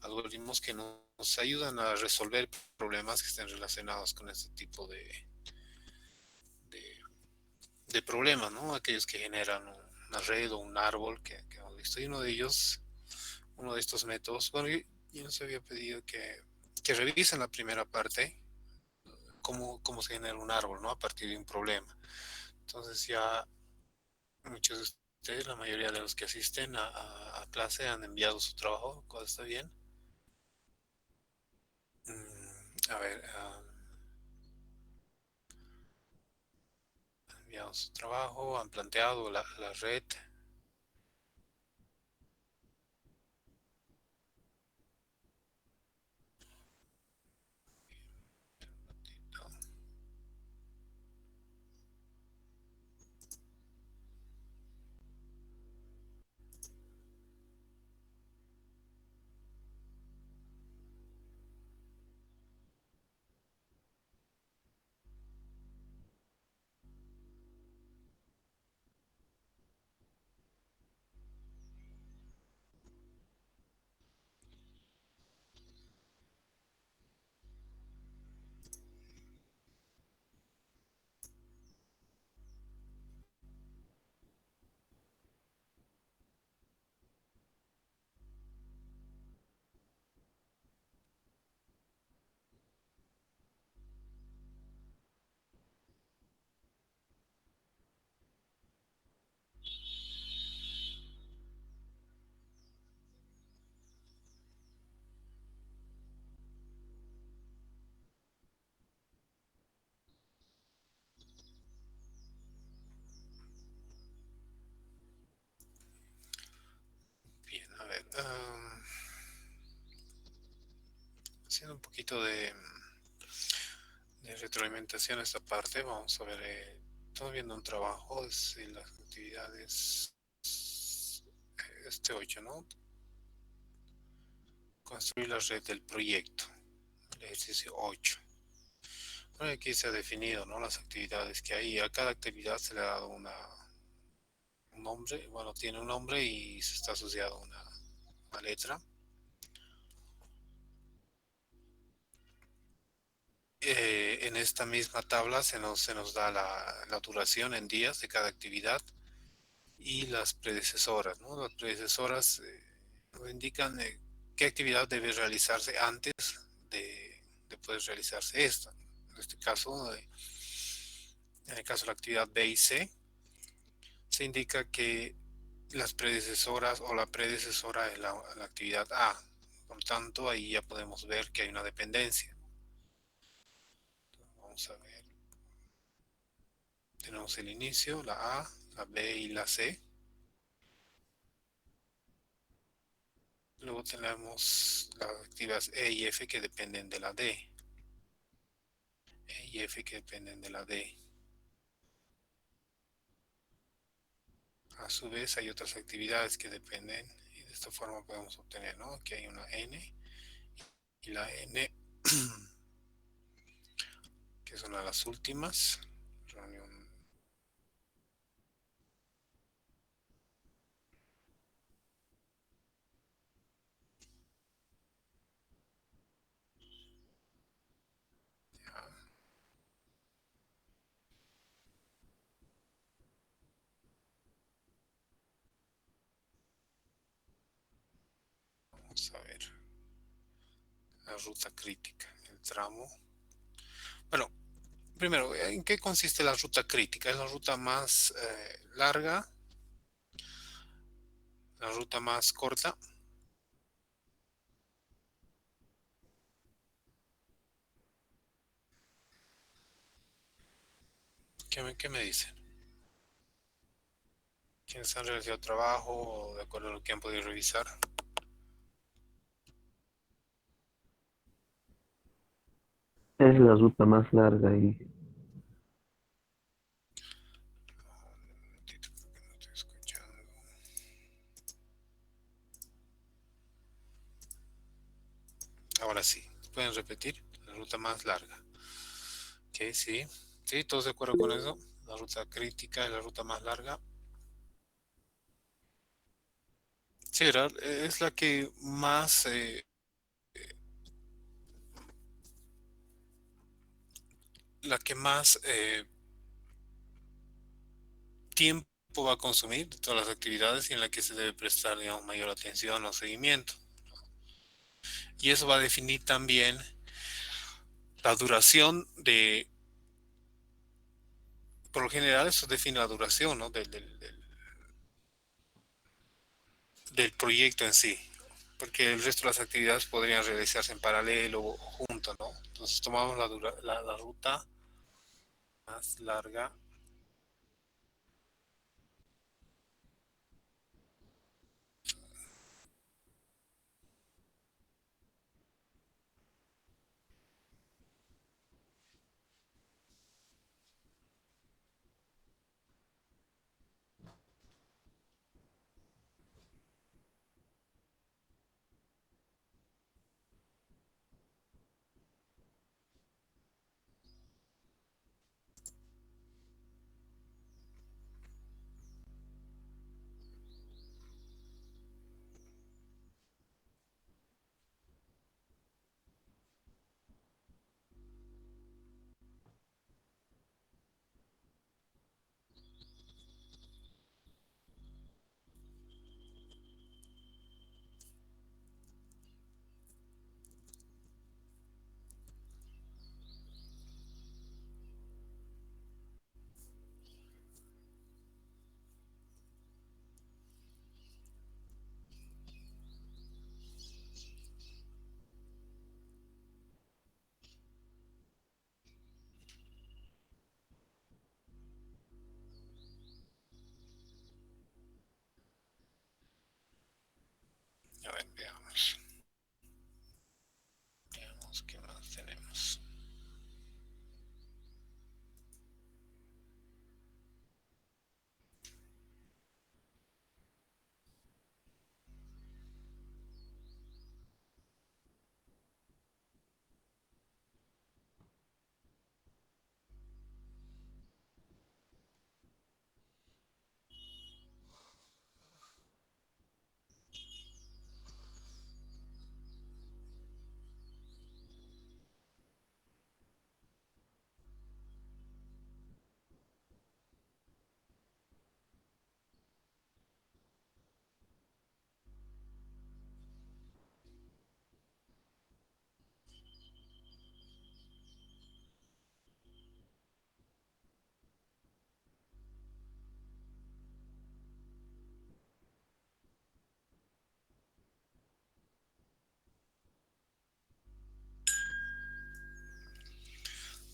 algoritmos que nos ayudan a resolver problemas que estén relacionados con este tipo de, de problemas, ¿no? Aquellos que generan una red o un árbol que hemos visto. Y uno de estos métodos, bueno, yo nos había pedido que revisen la primera parte, cómo se genera un árbol, ¿no? A partir de un problema. Entonces ya muchos de ustedes, la mayoría de los que asisten a clase han enviado su trabajo, cosa está bien. A ver, han enviado su trabajo, han planteado la red. Bien, a ver. Haciendo un poquito de retroalimentación a esta parte, vamos a ver. Estamos viendo un trabajo, es en las actividades este 8, ¿no? Construir la red del proyecto, el ejercicio 8. Bueno, aquí se ha definido, ¿no? Las actividades que hay. A cada actividad se le ha dado un nombre, bueno, tiene un nombre y se está asociado a una letra. En esta misma tabla se nos da la duración en días de cada actividad y las predecesoras, ¿no? Las predecesoras nos indican qué actividad debe realizarse antes de poder realizarse esta. En este caso, en el caso de la actividad B y C, se indica que las predecesoras o la predecesora es la actividad A. Por tanto, ahí ya podemos ver que hay una dependencia. Vamos a ver. Tenemos el inicio, la A, la B y la C. Luego tenemos las actividades E y F que dependen de la D. E y F que dependen de la D. A su vez hay otras actividades que dependen y de esta forma podemos obtener, ¿no? Que hay una N y la N que es una de las últimas. Reunión. Ya, vamos a ver. La ruta crítica, el tramo. Bueno, primero, ¿en qué consiste la ruta crítica? Es la ruta más larga, la ruta más corta. ¿Qué me dicen? ¿Quiénes han realizado trabajo o de acuerdo a lo que han podido revisar? Es la ruta más larga y Un momentito porque no estoy escuchando. Ahora sí, ¿pueden repetir? La ruta más larga. Ok, sí. Sí, todos de acuerdo con eso. La ruta crítica es la ruta más larga. Sí, ¿verdad? Es la que más la que más tiempo va a consumir de todas las actividades y en la que se debe prestar, digamos, mayor atención o seguimiento. Y eso va a definir también la duración por lo general eso define la duración, ¿no? del proyecto en sí, porque el resto de las actividades podrían realizarse en paralelo o junto, ¿no? Entonces tomamos la ruta más larga. A ver, veamos qué más tenemos.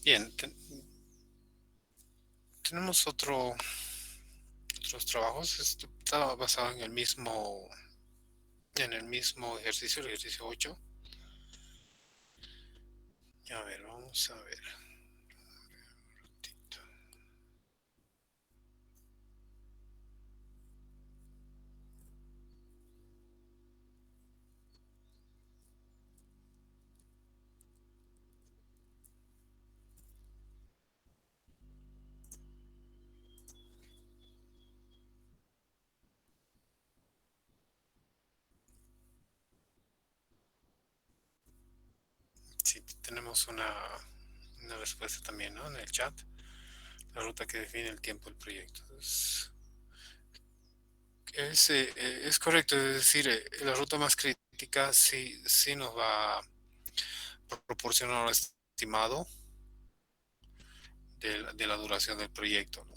Bien, tenemos otros trabajos. Esto está basado en el mismo ejercicio, el ejercicio 8. A ver, vamos a ver. Sí, tenemos una respuesta también, ¿no? En el chat. La ruta que define el tiempo del proyecto. Es correcto, es decir, la ruta más crítica sí nos va a proporcionar un estimado de la duración del proyecto, ¿no?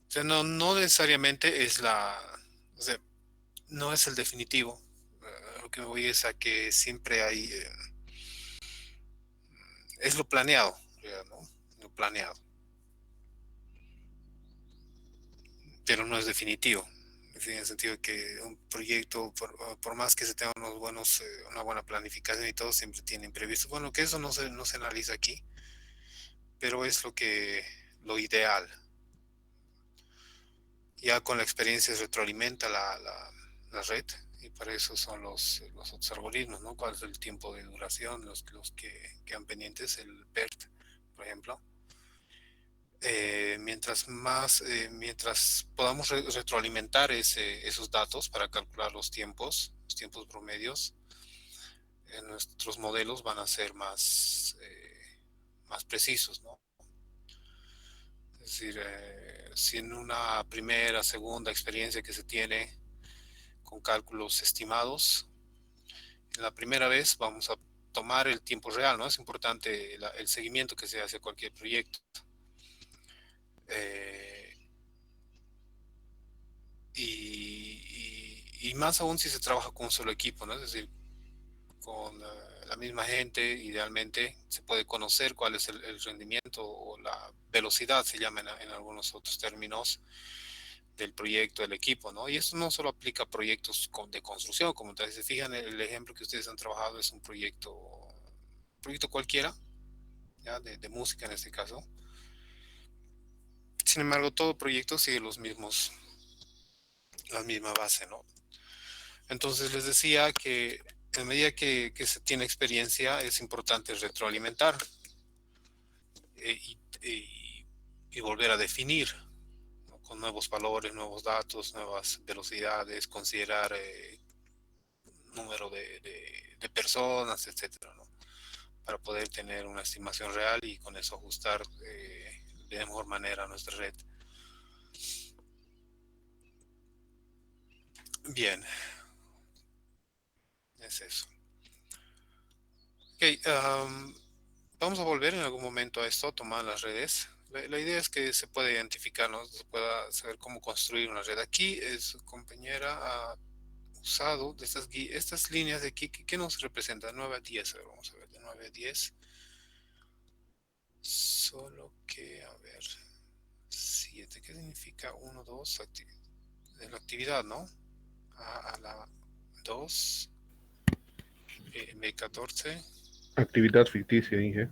O sea, no necesariamente o sea, no es el definitivo. Lo que me voy es a que siempre es lo planeado, ¿no? Lo planeado, pero no es definitivo. En el sentido de que un proyecto, por más que se tenga una buena planificación y todo, siempre tiene imprevistos. Bueno, que eso no se analiza aquí, pero es lo ideal. Ya con la experiencia se retroalimenta la red y para eso son los otros algoritmos, ¿no? ¿Cuál es el tiempo de duración? Los que quedan pendientes, el PERT, por ejemplo. Mientras podamos retroalimentar esos datos para calcular los tiempos promedios, nuestros modelos van a ser más precisos, ¿no? Es decir, si en una primera, segunda experiencia que se tiene con cálculos estimados, en la primera vez vamos a tomar el tiempo real, ¿no? Es importante el seguimiento que se hace a cualquier proyecto. Eh, y más aún si se trabaja con un solo equipo, ¿no? Es decir, con la misma gente, idealmente se puede conocer cuál es el rendimiento o la velocidad, se llama en algunos otros términos, del proyecto, del equipo, ¿no? Y esto no solo aplica a proyectos de construcción, como ustedes se fijan, el ejemplo que ustedes han trabajado es un proyecto cualquiera, ¿ya? De música en este caso. Sin embargo, todo proyecto sigue la misma base, ¿no? Entonces les decía que en medida que se tiene experiencia es importante retroalimentar eh, y, y volver a definir, ¿no? Con nuevos valores, nuevos datos, nuevas velocidades, considerar número de personas, etcétera, ¿no? Para poder tener una estimación real y con eso ajustar de mejor manera nuestra red. Bien, es eso. Ok, vamos a volver en algún momento a esto, tomar las redes. La idea es que se pueda identificar, ¿no? Se pueda saber cómo construir una red. Aquí su compañera ha usado de estas líneas de aquí, ¿qué nos representa? 9 a 10, a ver, vamos a ver, de 9 a 10. Solo que, a ver, 7, ¿qué significa 1, 2? De la actividad, ¿no? A la 2, B14, Actividad ficticia, dije.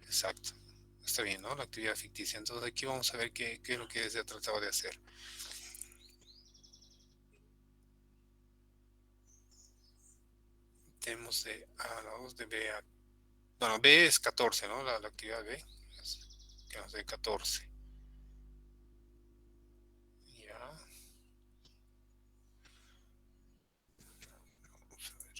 exacto. Está bien, ¿no? La actividad ficticia. Entonces aquí vamos a ver qué es lo que se ha tratado de hacer. Tenemos de A a la 2, de B a... Bueno, B es 14, ¿no? La actividad B. Que nos dé 14. Ya. Vamos a ver.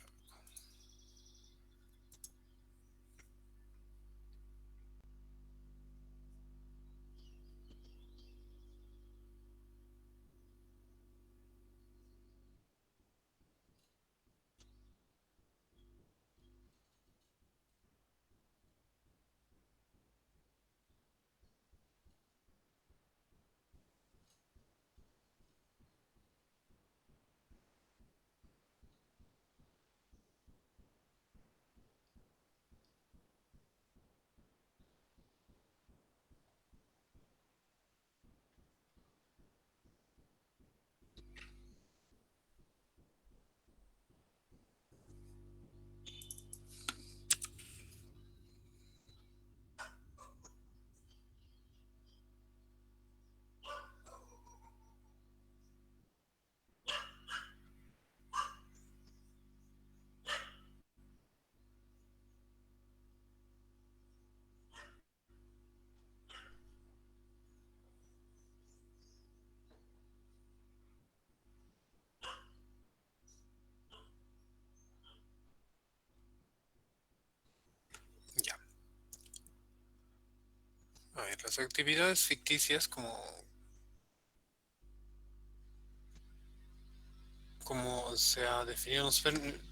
Ya. A ver, las actividades ficticias como se ha definido, nos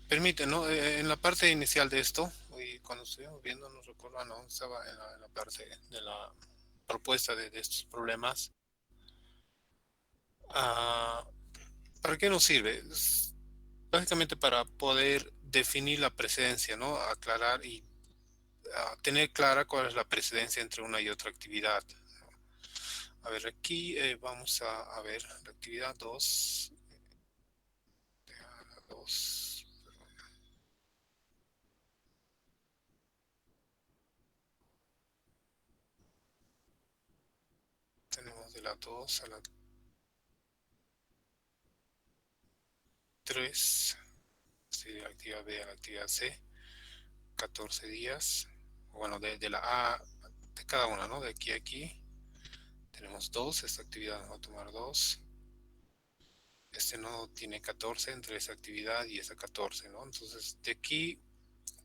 permite, ¿no? En la parte inicial de esto, y cuando estuvimos viendo, no recuerdo, no, estaba en la parte de la propuesta de estos problemas. Ah, ¿para qué nos sirve? Básicamente para poder definir la precedencia, ¿no? Aclarar y tener clara cuál es la precedencia entre una y otra actividad. A ver, aquí vamos a ver la actividad 2, 2. Tenemos de la 2 a la 3, sí, de la actividad B a la actividad C, 14 días. Bueno, de la A, de cada una, ¿no? De aquí a aquí. Tenemos 2, esta actividad nos va a tomar 2. Este nodo tiene 14 entre esa actividad y esa 14, ¿no? Entonces, de aquí,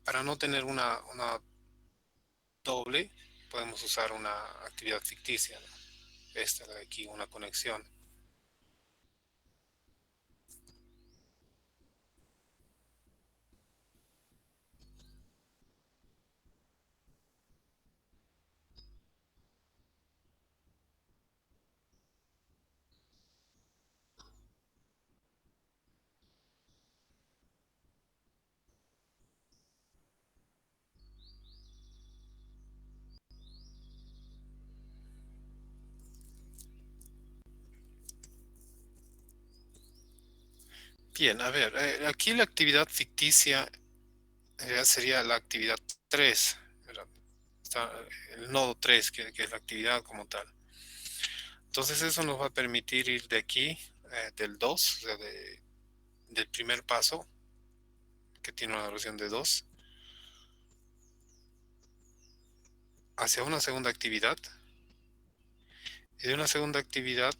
para no tener una doble, podemos usar una actividad ficticia, ¿no? Esta de aquí, una conexión. Bien, a ver, aquí la actividad ficticia sería la actividad 3, ¿verdad? Está el nodo 3 que es la actividad como tal. Entonces eso nos va a permitir ir de aquí, del 2, o sea, del primer paso, que tiene una duración de 2, hacia una segunda actividad. Y de una segunda actividad,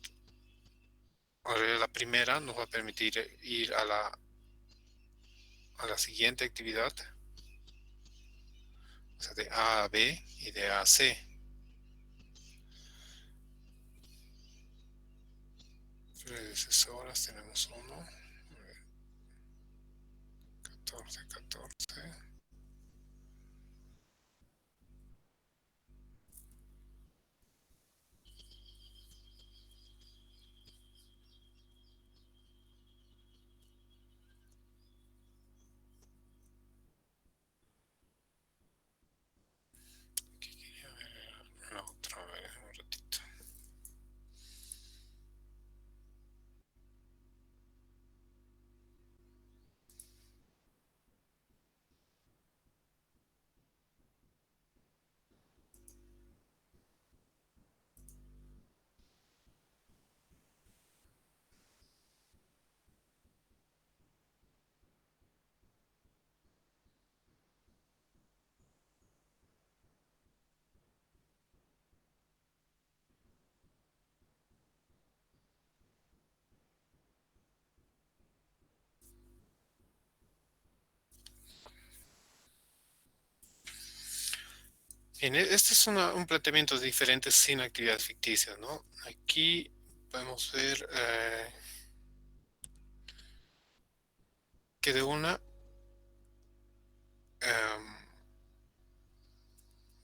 ahora la primera nos va a permitir ir a la siguiente actividad, o sea, de A a B y de A a C. Predecesoras tenemos uno, 14, 14. Aquí quería ver la otra vez, un ratito. Bien, este es un planteamiento diferente sin actividades ficticias, ¿no? Aquí podemos ver que de una,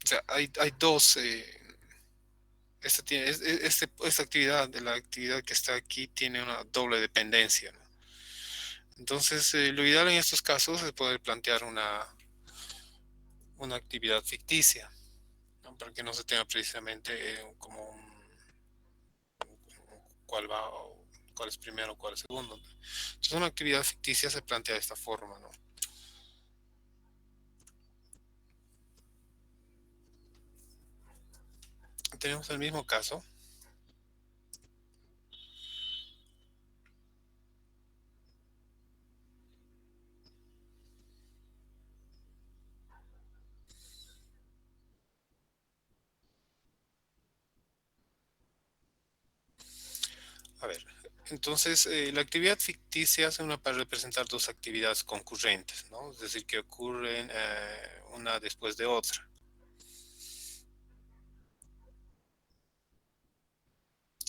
o sea, hay dos, esta actividad, de la actividad que está aquí, tiene una doble dependencia, ¿no? Entonces, lo ideal en estos casos es poder plantear una actividad ficticia, ¿no? Para que no se tenga precisamente como cuál va, o cuál es primero, cuál es segundo. Entonces, una actividad ficticia se plantea de esta forma, ¿no? Tenemos el mismo caso. A ver, entonces la actividad ficticia se una para representar dos actividades concurrentes, ¿no? Es decir, que ocurren una después de otra.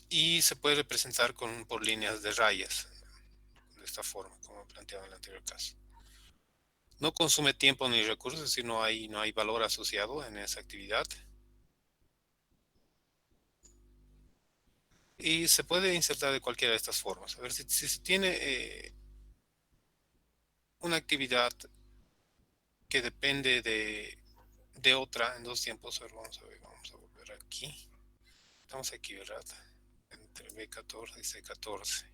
Y se puede representar por líneas de rayas, de esta forma, como planteaba en el anterior caso. No consume tiempo ni recursos, es decir, no hay valor asociado en esa actividad. Y se puede insertar de cualquiera de estas formas. A ver, si se tiene una actividad que depende de otra en dos tiempos, a ver, vamos a volver aquí. Estamos aquí, ¿verdad? Entre B14 y C14.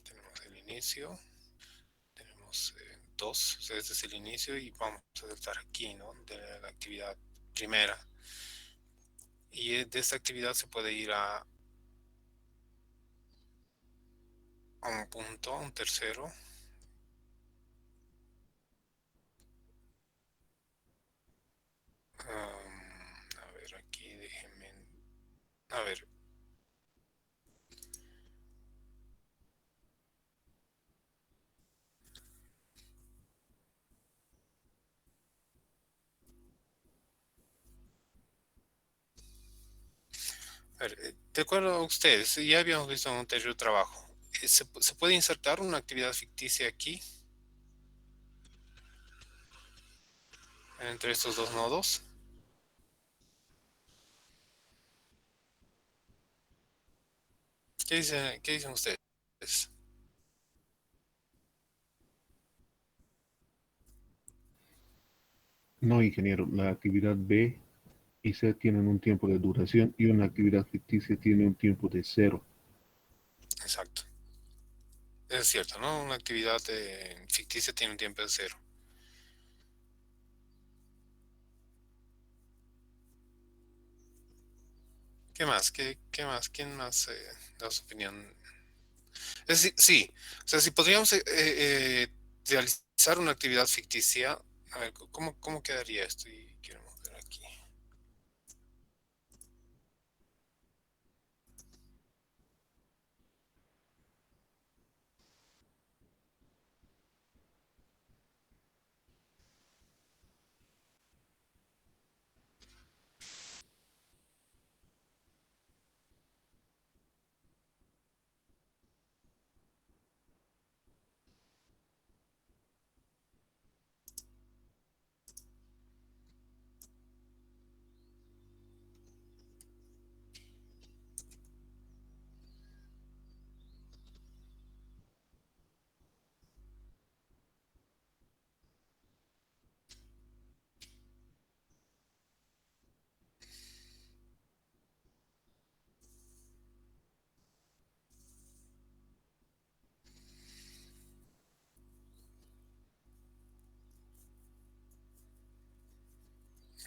Tenemos el inicio, tenemos 2, o sea, este es el inicio y vamos a saltar aquí, ¿no? De la actividad primera. Y de esta actividad se puede ir a un punto, a un tercero. A ver, aquí déjenme. A ver, A ver, de acuerdo a ustedes, ya habíamos visto en un anterior trabajo, ¿se puede insertar una actividad ficticia aquí entre estos dos nodos? Qué dicen ustedes? No, ingeniero, la actividad B y C tienen un tiempo de duración y una actividad ficticia tiene un tiempo de cero. Exacto. Es cierto, ¿no? Una actividad ficticia tiene un tiempo de cero. ¿Qué más? ¿Qué más? ¿Quién más da su opinión? Es decir, sí, o sea, si podríamos realizar una actividad ficticia, a ver, ¿cómo quedaría esto? Y quiero mover aquí.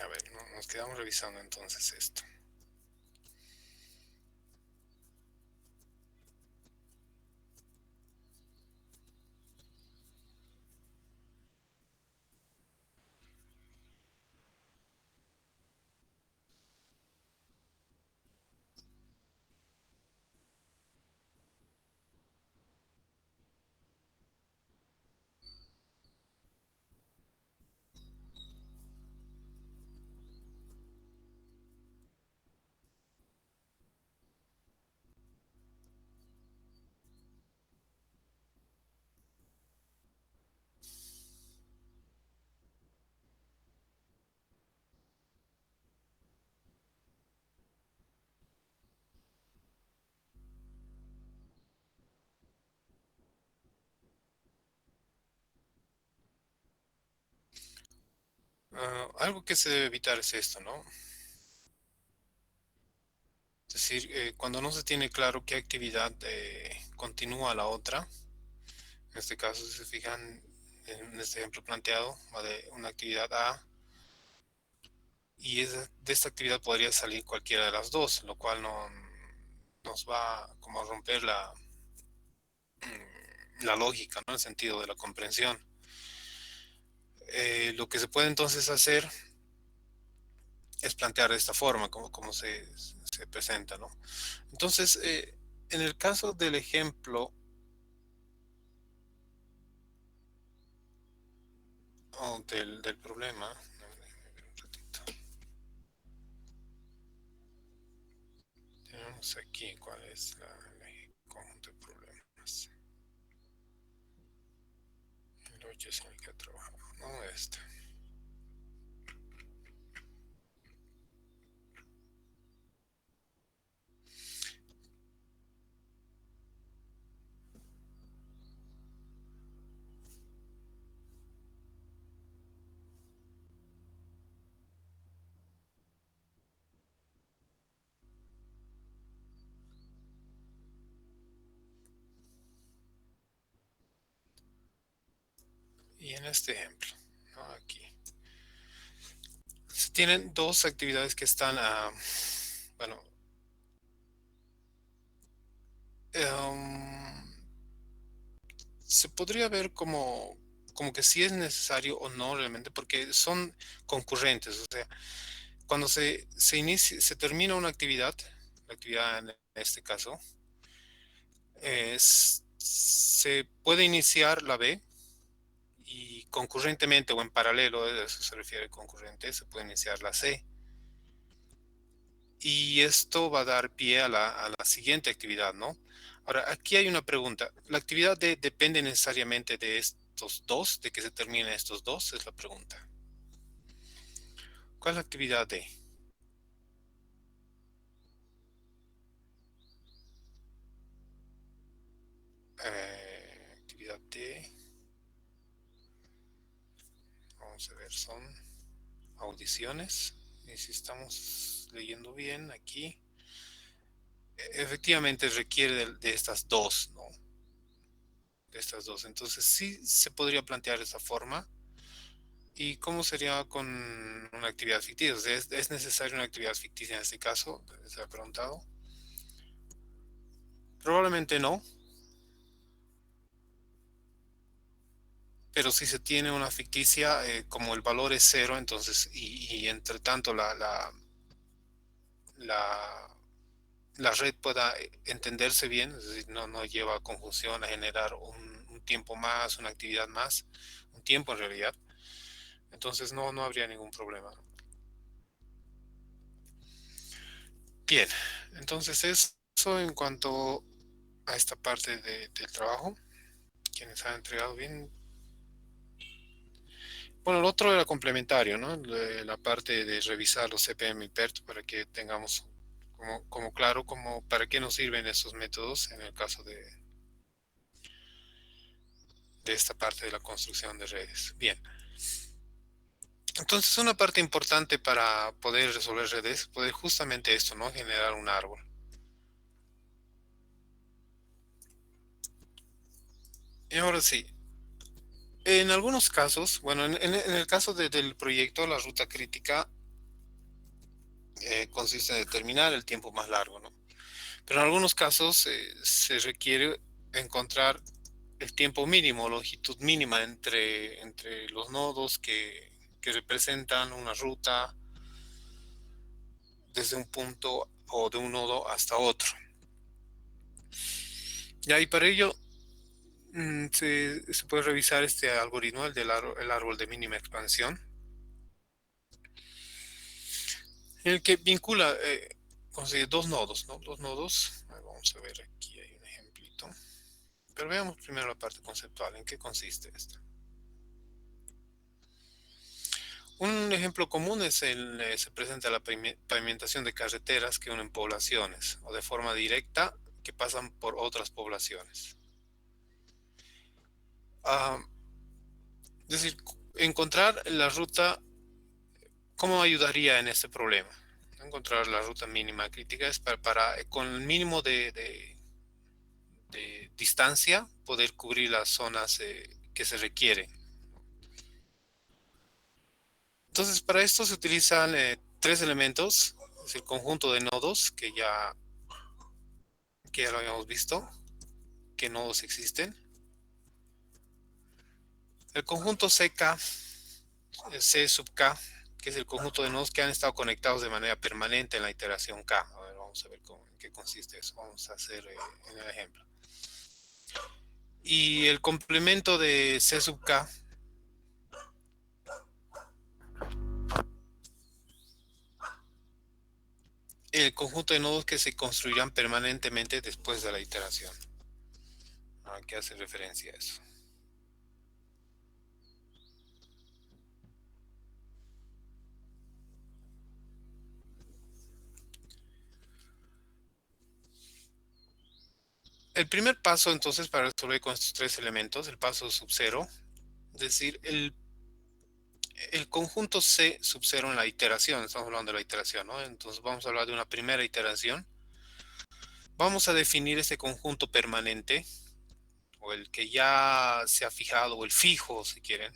A ver, nos quedamos revisando entonces esto. Algo que se debe evitar es esto, ¿no? Es decir, cuando no se tiene claro qué actividad continúa la otra, en este caso, si se fijan en este ejemplo planteado, va de una actividad A y de esta actividad podría salir cualquiera de las dos, lo cual no nos va como a romper la lógica, ¿no? El sentido de la comprensión. Lo que se puede entonces hacer es plantear de esta forma, como se presenta, ¿no? Entonces, en el caso del ejemplo del problema, tenemos aquí cuál es el conjunto de problemas. El 8 es el que ha trabajado, ¿no? Este. Y en este ejemplo, ¿no? Aquí. Se tienen dos actividades que están, bueno, um, se podría ver como que si es necesario o no realmente, porque son concurrentes. O sea, cuando se termina una actividad, la actividad en este caso, se puede iniciar la B y concurrentemente o en paralelo, a eso se refiere concurrente, se puede iniciar la C. y esto va a dar pie a la siguiente actividad, ¿no? Ahora, aquí hay una pregunta. ¿La actividad D depende necesariamente de estos dos, de que se terminen estos dos? Es la pregunta. ¿Cuál es la actividad D? Actividad D. Vamos a ver, son audiciones. Y si estamos leyendo bien aquí, efectivamente requiere de estas dos, ¿no? De estas dos. Entonces sí se podría plantear de esta forma. ¿Y cómo sería con una actividad ficticia? O sea, ¿es necesaria una actividad ficticia en este caso? Se ha preguntado. Probablemente no, pero si se tiene una ficticia, como el valor es cero, entonces, y entre tanto la, la red pueda entenderse bien, es decir, no lleva a confusión, a generar un tiempo más, una actividad más, un tiempo en realidad, entonces no habría ningún problema. Bien, entonces eso en cuanto a esta parte del trabajo, quienes han entregado bien. Bueno, el otro era complementario, ¿no? La parte de revisar los CPM y PERT para que tengamos como claro para qué nos sirven esos métodos en el caso de esta parte de la construcción de redes. Bien, entonces una parte importante para poder resolver redes, poder justamente esto, ¿no? Generar un árbol. Y ahora sí, en algunos casos, bueno, en el caso del proyecto, la ruta crítica consiste en determinar el tiempo más largo, ¿no? Pero en algunos casos se requiere encontrar el tiempo mínimo, longitud mínima entre los nodos que representan una ruta desde un punto o de un nodo hasta otro. Ya, y para ello se puede revisar este algoritmo, el árbol de mínima expansión, en el que vincula, consigue dos nodos, ¿no? Dos nodos. Vamos a ver, aquí hay un ejemplito. Pero veamos primero la parte conceptual. ¿En qué consiste esto? Un ejemplo común se presenta la pavimentación de carreteras que unen poblaciones o de forma directa que pasan por otras poblaciones. Ah, es decir, encontrar la ruta, ¿cómo ayudaría en este problema? Encontrar la ruta mínima crítica es con el mínimo de distancia poder cubrir las zonas que se requieren. Entonces, para esto se utilizan tres elementos, es el conjunto de nodos que ya lo habíamos visto, qué nodos existen. El conjunto CK, C sub K, que es el conjunto de nodos que han estado conectados de manera permanente en la iteración K. A ver, vamos a ver en qué consiste eso. Vamos a hacer en el ejemplo. Y el complemento de C sub K, el conjunto de nodos que se construirán permanentemente después de la iteración. ¿A qué hace referencia a eso? El primer paso entonces para resolver con estos tres elementos, el paso sub 0, es decir, el conjunto C sub 0 en la iteración, estamos hablando de la iteración, ¿no? Entonces vamos a hablar de una primera iteración. Vamos a definir este conjunto permanente, o el que ya se ha fijado, o el fijo, si quieren,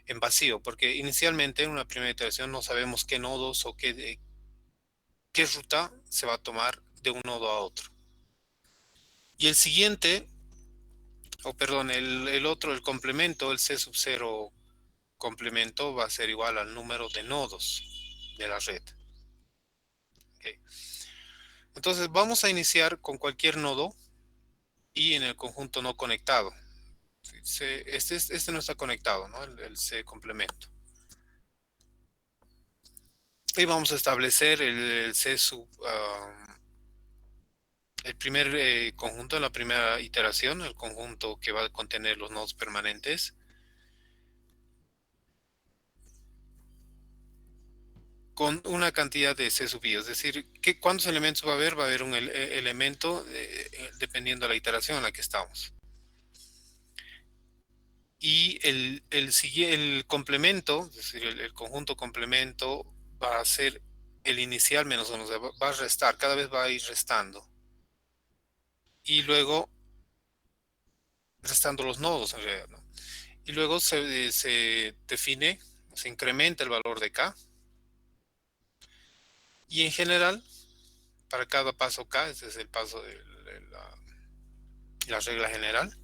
en vacío, porque inicialmente en una primera iteración no sabemos qué nodos o qué ruta se va a tomar de un nodo a otro. Y el siguiente, o perdón, el otro, el complemento, el C sub 0 complemento va a ser igual al número de nodos de la red. Okay. Entonces vamos a iniciar con cualquier nodo y en el conjunto no conectado. Este no está conectado, ¿no? El C complemento. Y vamos a establecer el C sub, el primer conjunto, la primera iteración, el conjunto que va a contener los nodos permanentes, con una cantidad de C sub i. Es decir, ¿cuántos elementos va a haber? Va a haber un elemento dependiendo de la iteración en la que estamos. Y el complemento, es decir, el conjunto complemento va a ser el inicial menos 1, o sea, va a restar, cada vez va a ir restando. Y luego restando los nodos en realidad, ¿no? Y luego se define, se incrementa el valor de K. Y en general, para cada paso K, ese es el paso de la regla general,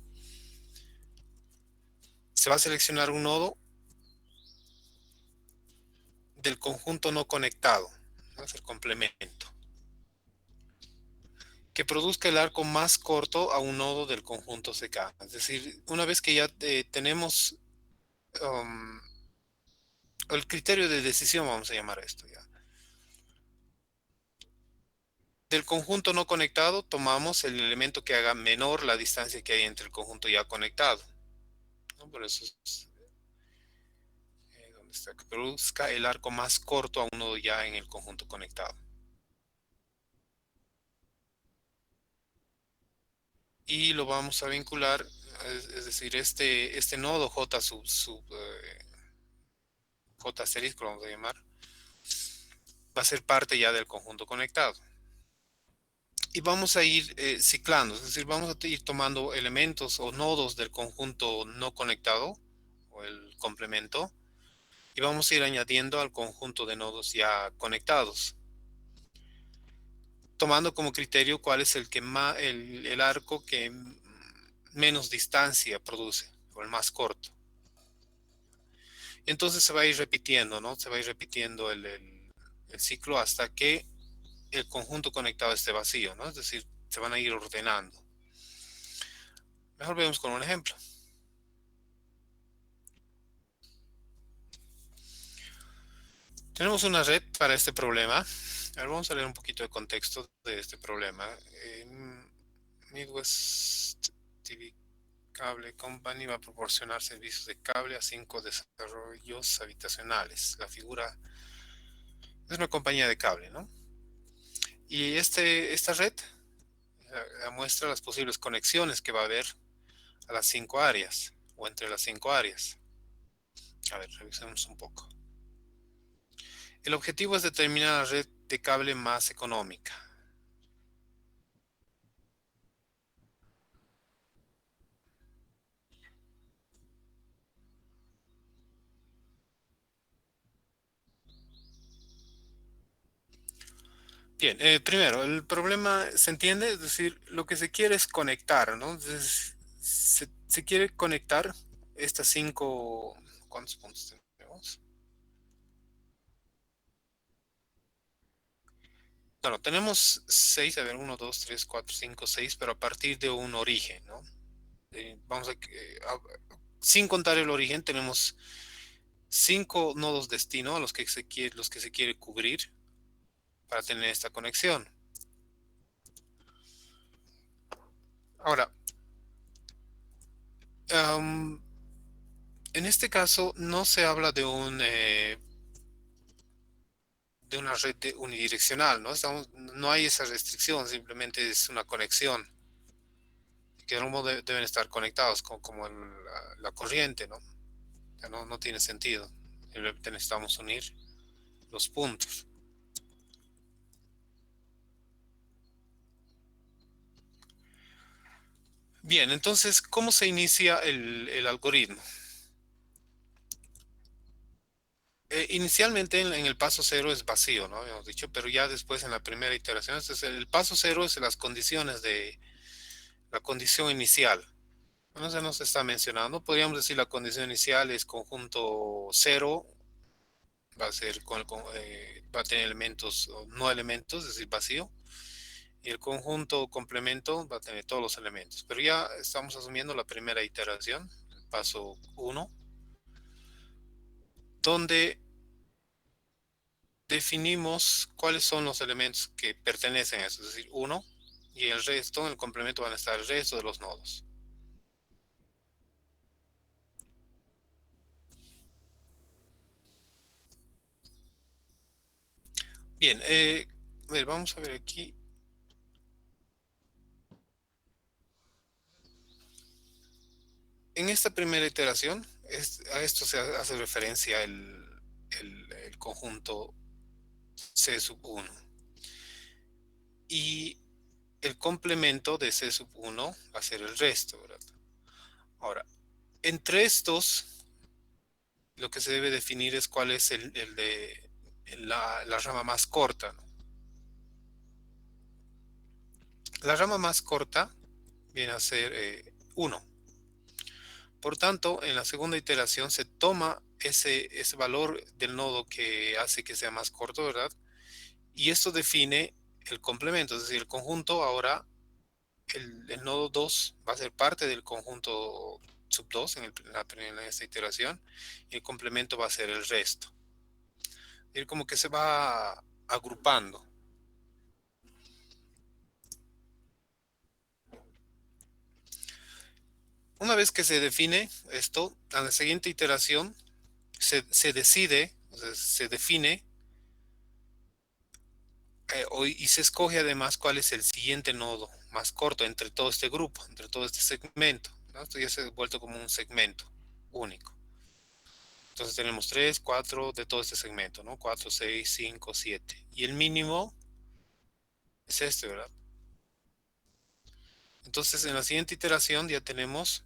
se va a seleccionar un nodo del conjunto no conectado, ¿no? Es el complemento, que produzca el arco más corto a un nodo del conjunto CK. Es decir, una vez que ya tenemos um, el criterio de decisión, vamos a llamar esto ya. Del conjunto no conectado tomamos el elemento que haga menor la distancia que hay entre el conjunto ya conectado, ¿no? Por eso es donde está, que produzca el arco más corto a un nodo ya en el conjunto conectado. Y lo vamos a vincular, es decir, este nodo J J asterisco, lo vamos a llamar, va a ser parte ya del conjunto conectado. Y vamos a ir ciclando, es decir, vamos a ir tomando elementos o nodos del conjunto no conectado o el complemento y vamos a ir añadiendo al conjunto de nodos ya conectados, tomando como criterio cuál es el que más, el arco que menos distancia produce o el más corto. Entonces se va a ir repitiendo, ¿no? Se va a ir repitiendo el ciclo hasta que el conjunto conectado esté vacío, ¿no? Es decir, se van a ir ordenando. Mejor veamos con un ejemplo. Tenemos una red para este problema. A ver, vamos a leer un poquito de contexto de este problema. Midwest TV Cable Company va a proporcionar servicios de cable a 5 desarrollos habitacionales. La figura es una compañía de cable, ¿no? Y esta red muestra las posibles conexiones que va a haber a las 5 áreas o entre las 5 áreas. A ver, revisemos un poco. El objetivo es determinar la red de cable más económica. Bien, primero, el problema se entiende, es decir, lo que se quiere es conectar, ¿no? Entonces, se quiere conectar estas 5, ¿cuántos puntos tenemos? Bueno, tenemos 6, a ver, 1, 2, 3, 4, 5, 6, pero a partir de un origen, ¿no? Vamos sin contar el origen, tenemos 5 nodos destino a los que los que se quiere cubrir para tener esta conexión. Ahora, en este caso no se habla de de una red unidireccional, ¿no? No hay esa restricción, simplemente es una conexión, que de algún modo deben estar conectados como la corriente, ¿no? Ya no tiene sentido. Simplemente necesitamos unir los puntos. Bien, entonces, ¿cómo se inicia el algoritmo? Inicialmente en el paso cero es vacío, ¿no? Habíamos dicho, pero ya después en la primera iteración, entonces el paso cero es las condiciones de la condición inicial. Bueno, se nos está mencionando. Podríamos decir la condición inicial es conjunto cero, va a ser va a tener elementos o no elementos, es decir, vacío. Y el conjunto complemento va a tener todos los elementos. Pero ya estamos asumiendo la primera iteración, el paso uno, donde definimos cuáles son los elementos que pertenecen a eso, es decir, 1, y el resto, en el complemento van a estar el resto de los nodos. Bien, a ver, vamos a ver aquí. En esta primera iteración, a esto se hace referencia el conjunto C sub 1. Y el complemento de C sub 1 va a ser el resto, ¿verdad? Ahora, entre estos, lo que se debe definir es cuál es el de la rama más corta, ¿no? La rama más corta viene a ser 1. Por tanto, en la segunda iteración se toma ese valor del nodo que hace que sea más corto, ¿verdad? Y esto define el complemento, es decir, el conjunto ahora, el nodo 2 va a ser parte del conjunto sub 2 en esta iteración, y el complemento va a ser el resto. Es como que se va agrupando. Una vez que se define esto, a la siguiente iteración se decide, o sea, se define y se escoge además cuál es el siguiente nodo más corto entre todo este grupo, entre todo este segmento, ¿no? Esto ya se ha vuelto como un segmento único. Entonces tenemos 3, 4 de todo este segmento, ¿no? 4, 6, 5, 7. Y el mínimo es este, ¿verdad? Entonces en la siguiente iteración ya tenemos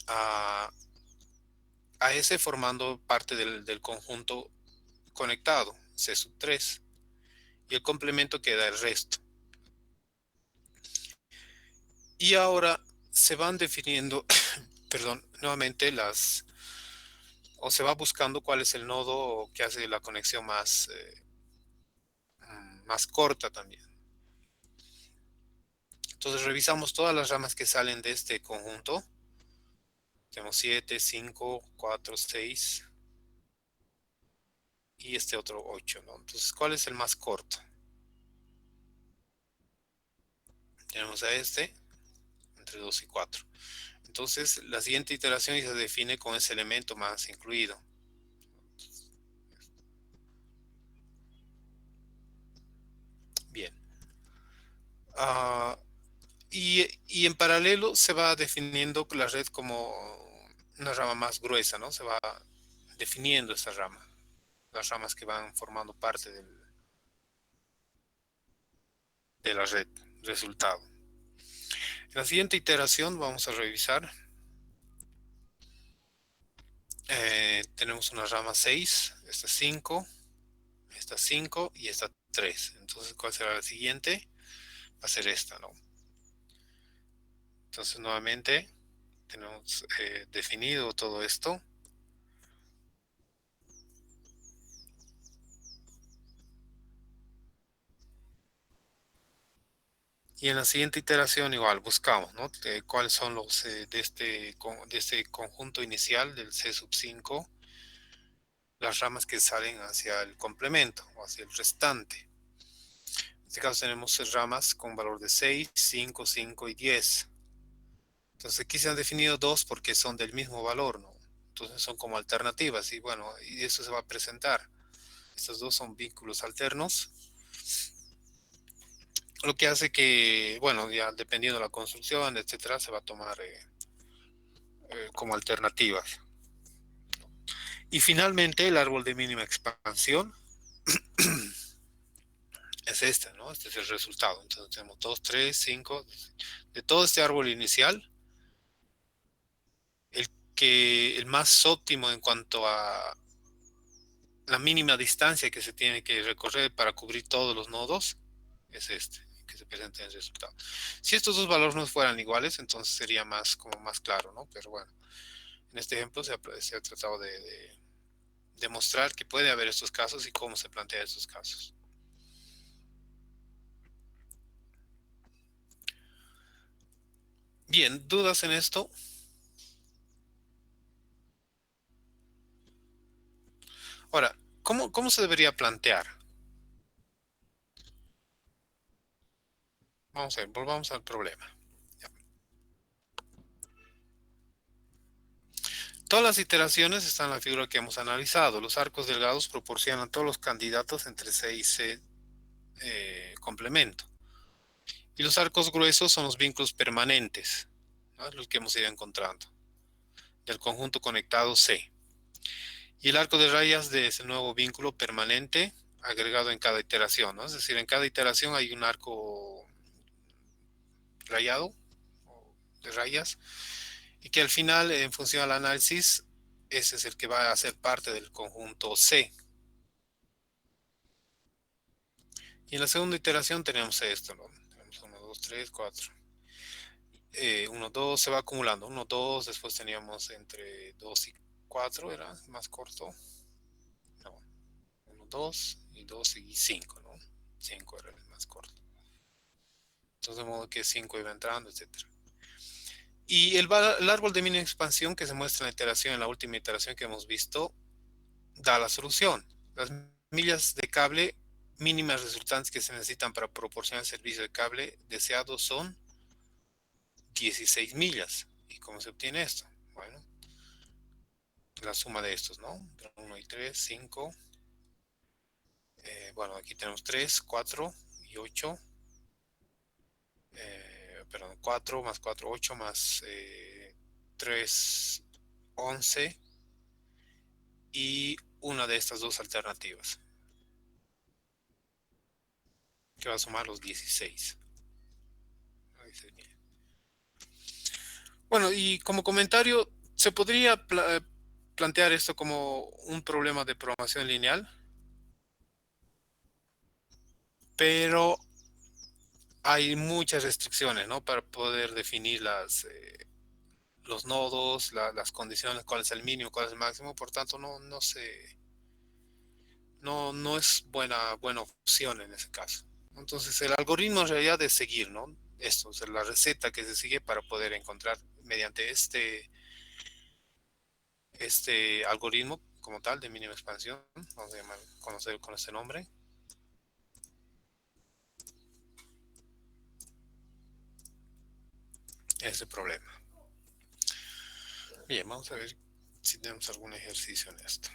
a, a ese formando parte del conjunto conectado, C sub 3. Y el complemento queda el resto. Y ahora se van definiendo, perdón, nuevamente o se va buscando cuál es el nodo que hace la conexión más corta también. Entonces revisamos todas las ramas que salen de este conjunto. Tenemos 7, 5, 4, 6 y este otro 8, ¿no? Entonces, ¿cuál es el más corto? Tenemos a este entre 2 y 4. Entonces, la siguiente iteración se define con ese elemento más incluido. Bien. Uh, y en paralelo se va definiendo la red como una rama más gruesa, ¿no? Se va definiendo esa rama, las ramas que van formando parte de la red resultado. En la siguiente iteración vamos a revisar. Tenemos una rama 6, esta 5, esta 5 y esta 3. Entonces, ¿cuál será la siguiente? Va a ser esta, ¿no? Entonces, nuevamente, tenemos definido todo esto. Y en la siguiente iteración igual buscamos, ¿no? Cuáles son los de este conjunto inicial del C sub 5, las ramas que salen hacia el complemento o hacia el restante. En este caso tenemos ramas con valor de 6, 5, 5 y 10. Entonces aquí se han definido dos porque son del mismo valor, ¿no? Entonces son como alternativas y bueno, y eso se va a presentar. Estos dos son vínculos alternos, lo que hace que, bueno, ya dependiendo de la construcción, etcétera, se va a tomar como alternativas. Y finalmente el árbol de mínima expansión es este, ¿no? Este es el resultado. Entonces tenemos 2, 3, 5. De todo este árbol inicial, el más óptimo en cuanto a la mínima distancia que se tiene que recorrer para cubrir todos los nodos es este, que se presenta en el resultado. Si estos dos valores no fueran iguales, entonces sería como más claro, ¿no? Pero bueno, en este ejemplo se ha tratado de demostrar que puede haber estos casos y cómo se plantean estos casos. Bien, ¿dudas en esto? Ahora, ¿Cómo se debería plantear? Vamos a ver, volvamos al problema. Ya. Todas las iteraciones están en la figura que hemos analizado. Los arcos delgados proporcionan a todos los candidatos entre C y C complemento. Y los arcos gruesos son los vínculos permanentes, ¿no? Los que hemos ido encontrando, del conjunto conectado C. Y el arco de rayas de ese nuevo vínculo permanente agregado en cada iteración, ¿no? Es decir, en cada iteración hay un arco rayado de rayas y que al final, en función al análisis, ese es el que va a ser parte del conjunto C. Y en la segunda iteración tenemos esto, ¿no? Tenemos 1, 2, 3, 4. 1, 2 se va acumulando. 1, 2, después teníamos entre 2 y 4, era más corto. No, 1, 2 y 2 y 5, ¿no? 5 era el más corto. Entonces, de modo que 5 iba entrando, etcétera. Y el árbol de mínima expansión que se muestra en la iteración, en la última iteración que hemos visto, da la solución. Las millas de cable mínimas resultantes que se necesitan para proporcionar el servicio de cable deseado son 16 millas. ¿Y cómo se obtiene esto? Bueno, la suma de estos, ¿no? 1 y 3, 5. Bueno, aquí tenemos 3, 4 y 8. Perdón, 4 más 4, 8 más 3, 11. Y una de estas dos alternativas, que va a sumar los 16. Bueno, y como comentario, se podría plantear esto como un problema de programación lineal, pero hay muchas restricciones, ¿no? Para poder definir los nodos, las condiciones, cuál es el mínimo, cuál es el máximo. Por tanto, no es buena opción en ese caso. Entonces, el algoritmo en realidad es seguir, ¿no? Esto, o sea, la receta que se sigue para poder encontrar mediante este algoritmo como tal de mínima expansión, vamos a conocer con este nombre, ese problema. Bien, vamos a ver si tenemos algún ejercicio en esto.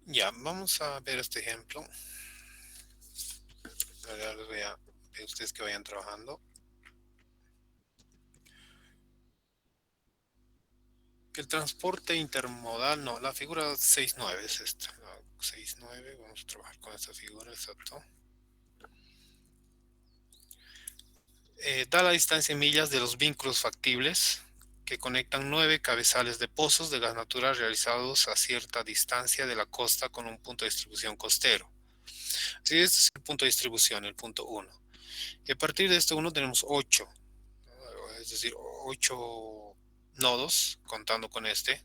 Ya, vamos a ver este ejemplo. Ahora les voy a pedir a ustedes que vayan trabajando. Que el transporte intermodal, no, la figura 6.9 es esta. La 6.9, vamos a trabajar con esta figura, exacto. Da la distancia en millas de los vínculos factibles que conectan 9 cabezales de pozos de gas natural realizados a cierta distancia de la costa con un punto de distribución costero. Así, este es el punto de distribución, el punto 1. Y a partir de este 1 tenemos 8, es decir, 8 nodos, contando con este.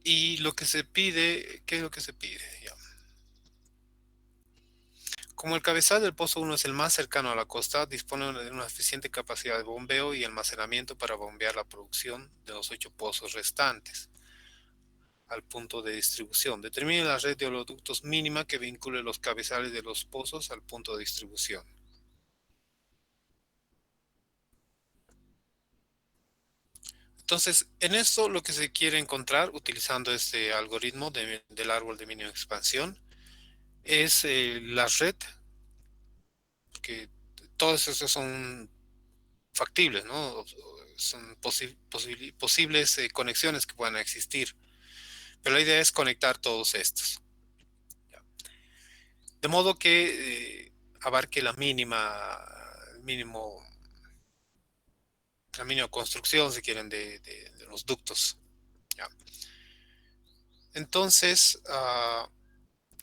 Y lo que se pide, ¿qué es lo que se pide? Ya. Como el cabezal del pozo 1 es el más cercano a la costa, dispone de una eficiente capacidad de bombeo y almacenamiento para bombear la producción de los 8 pozos restantes al punto de distribución. Determine la red de oleoductos mínima que vincule los cabezales de los pozos al punto de distribución. Entonces, en esto lo que se quiere encontrar utilizando este algoritmo del árbol de mínima expansión es la red, que todos estos son factibles, ¿no? Son posibles conexiones que puedan existir. Pero la idea es conectar todos estos. ¿Ya? De modo que abarque la mínima construcción, si quieren, de los ductos. ¿Ya? Entonces, a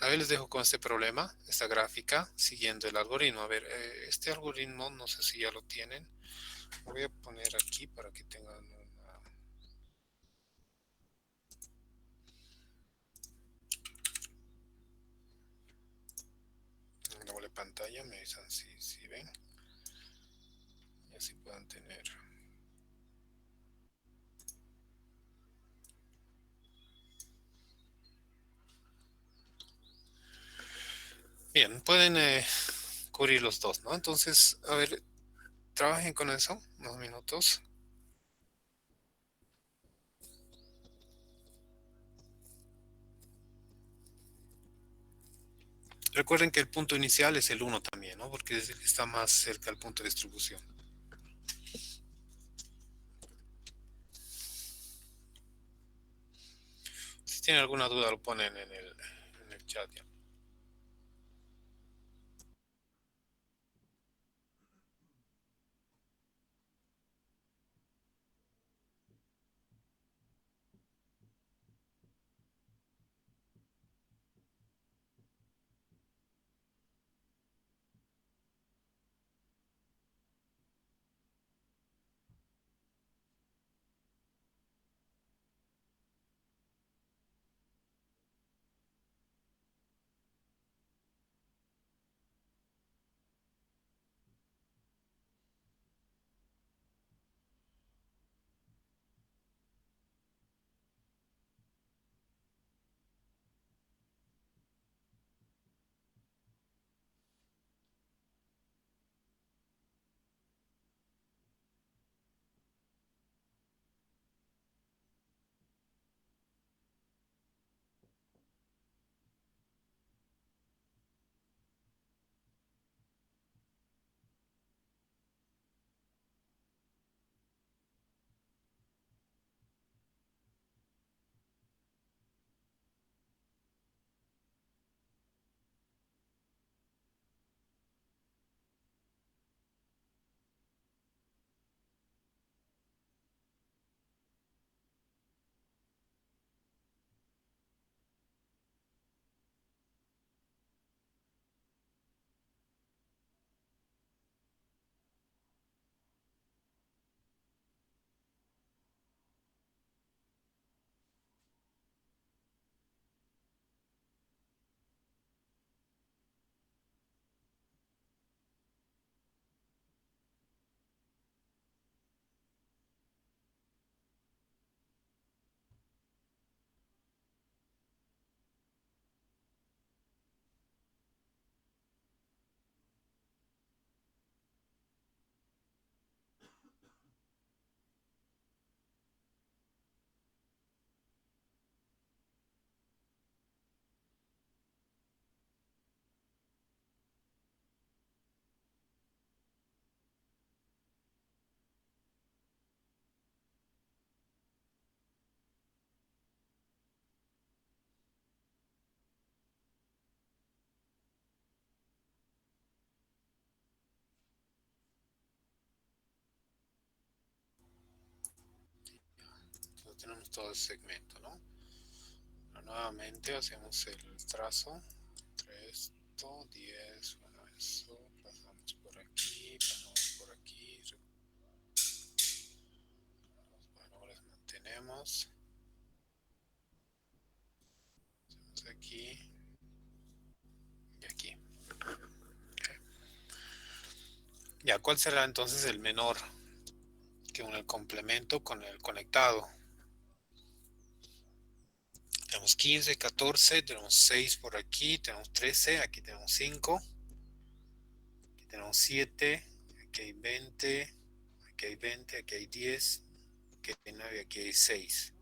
ver, les dejo con este problema, esta gráfica, siguiendo el algoritmo. A ver, este algoritmo, no sé si ya lo tienen. Lo voy a poner aquí para que tengan una doble pantalla. Me dicen si ven. Y así puedan tener. Bien, pueden cubrir los dos, ¿no? Entonces, a ver, trabajen con eso unos minutos. Recuerden que el punto inicial es el uno también, ¿no? Porque es el que está más cerca al punto de distribución. Si tienen alguna duda, lo ponen en el chat ya. Entonces tenemos todo el segmento, ¿no? Ahora, nuevamente hacemos el trazo. 3, 10, bueno, eso, pasamos por aquí, pasamos por aquí. menos. Hacemos aquí y aquí. Ya, ¿cuál será entonces el menor que une el complemento con el conectado? Tenemos 15, 14, tenemos 6 por aquí, tenemos 13, aquí tenemos 5, aquí tenemos 7, aquí hay 20, aquí hay 20, aquí hay 10, aquí hay 9, aquí hay 6.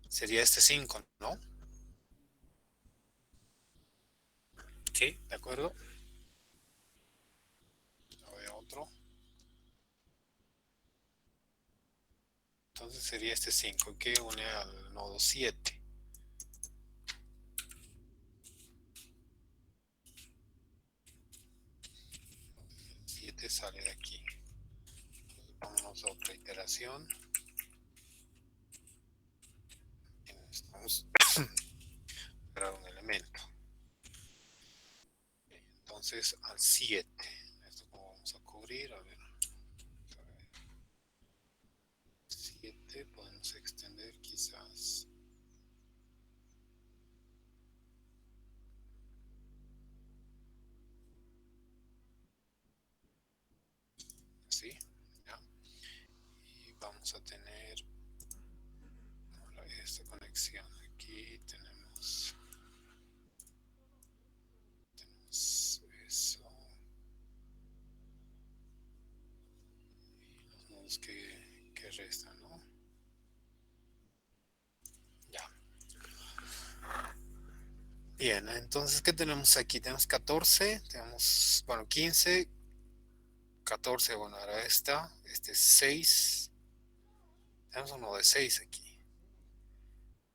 Sería este 5, ¿no? Sí, ¿de acuerdo? A ver otro. Entonces sería este 5 que une al nodo 7. 7 sale de aquí. Vámonos a otra iteración. Necesitamos crear un elemento. Entonces al 7. Esto como vamos a cubrir, a ver. 7 podemos extender quizás. Así, ¿ya? Y vamos a tener esta conexión. Aquí tenemos eso. Y los nodos que restan, ¿no? Ya. Bien, entonces, ¿qué tenemos aquí? Tenemos 14, tenemos, bueno, 15, 14, bueno, ahora este es 6. Tenemos uno de 6 aquí.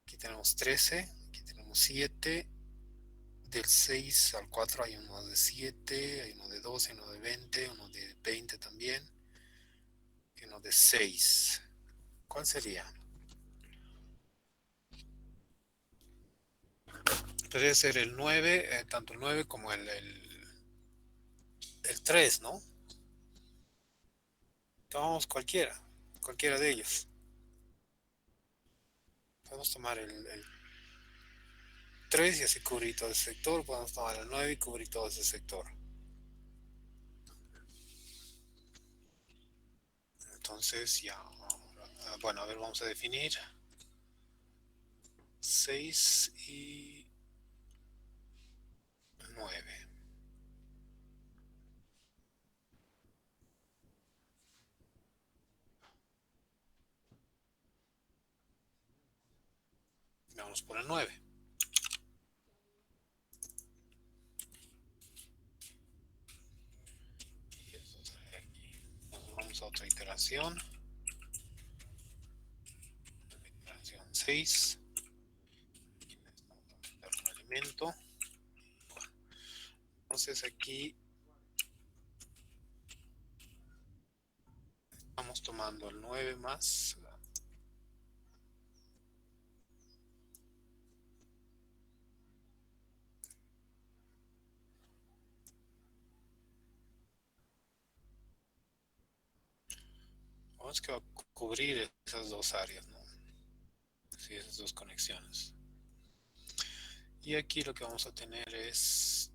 Aquí tenemos 13, aquí tenemos 7. Del 6 al 4 hay uno de 7, hay uno de 12, uno de 20, uno de 20 también, y uno de 6. ¿Cuál sería? Podría ser el 9, tanto el 9 como el 3, ¿no? Tomamos cualquiera de ellos. Podemos tomar el 3 y así cubrir todo ese sector. Podemos tomar el 9 y cubrir todo ese sector. Entonces ya, bueno, a ver, vamos a definir 6 y 9. Vamos por el 9. Y eso sale aquí. Nos vamos a otra iteración. Iteración 6. Aquí necesitamos aumentar un elemento. Bueno, entonces aquí vamos tomando el 9 más. Vamos que va a cubrir esas dos áreas, ¿no? Sí, esas dos conexiones. Y aquí lo que vamos a tener es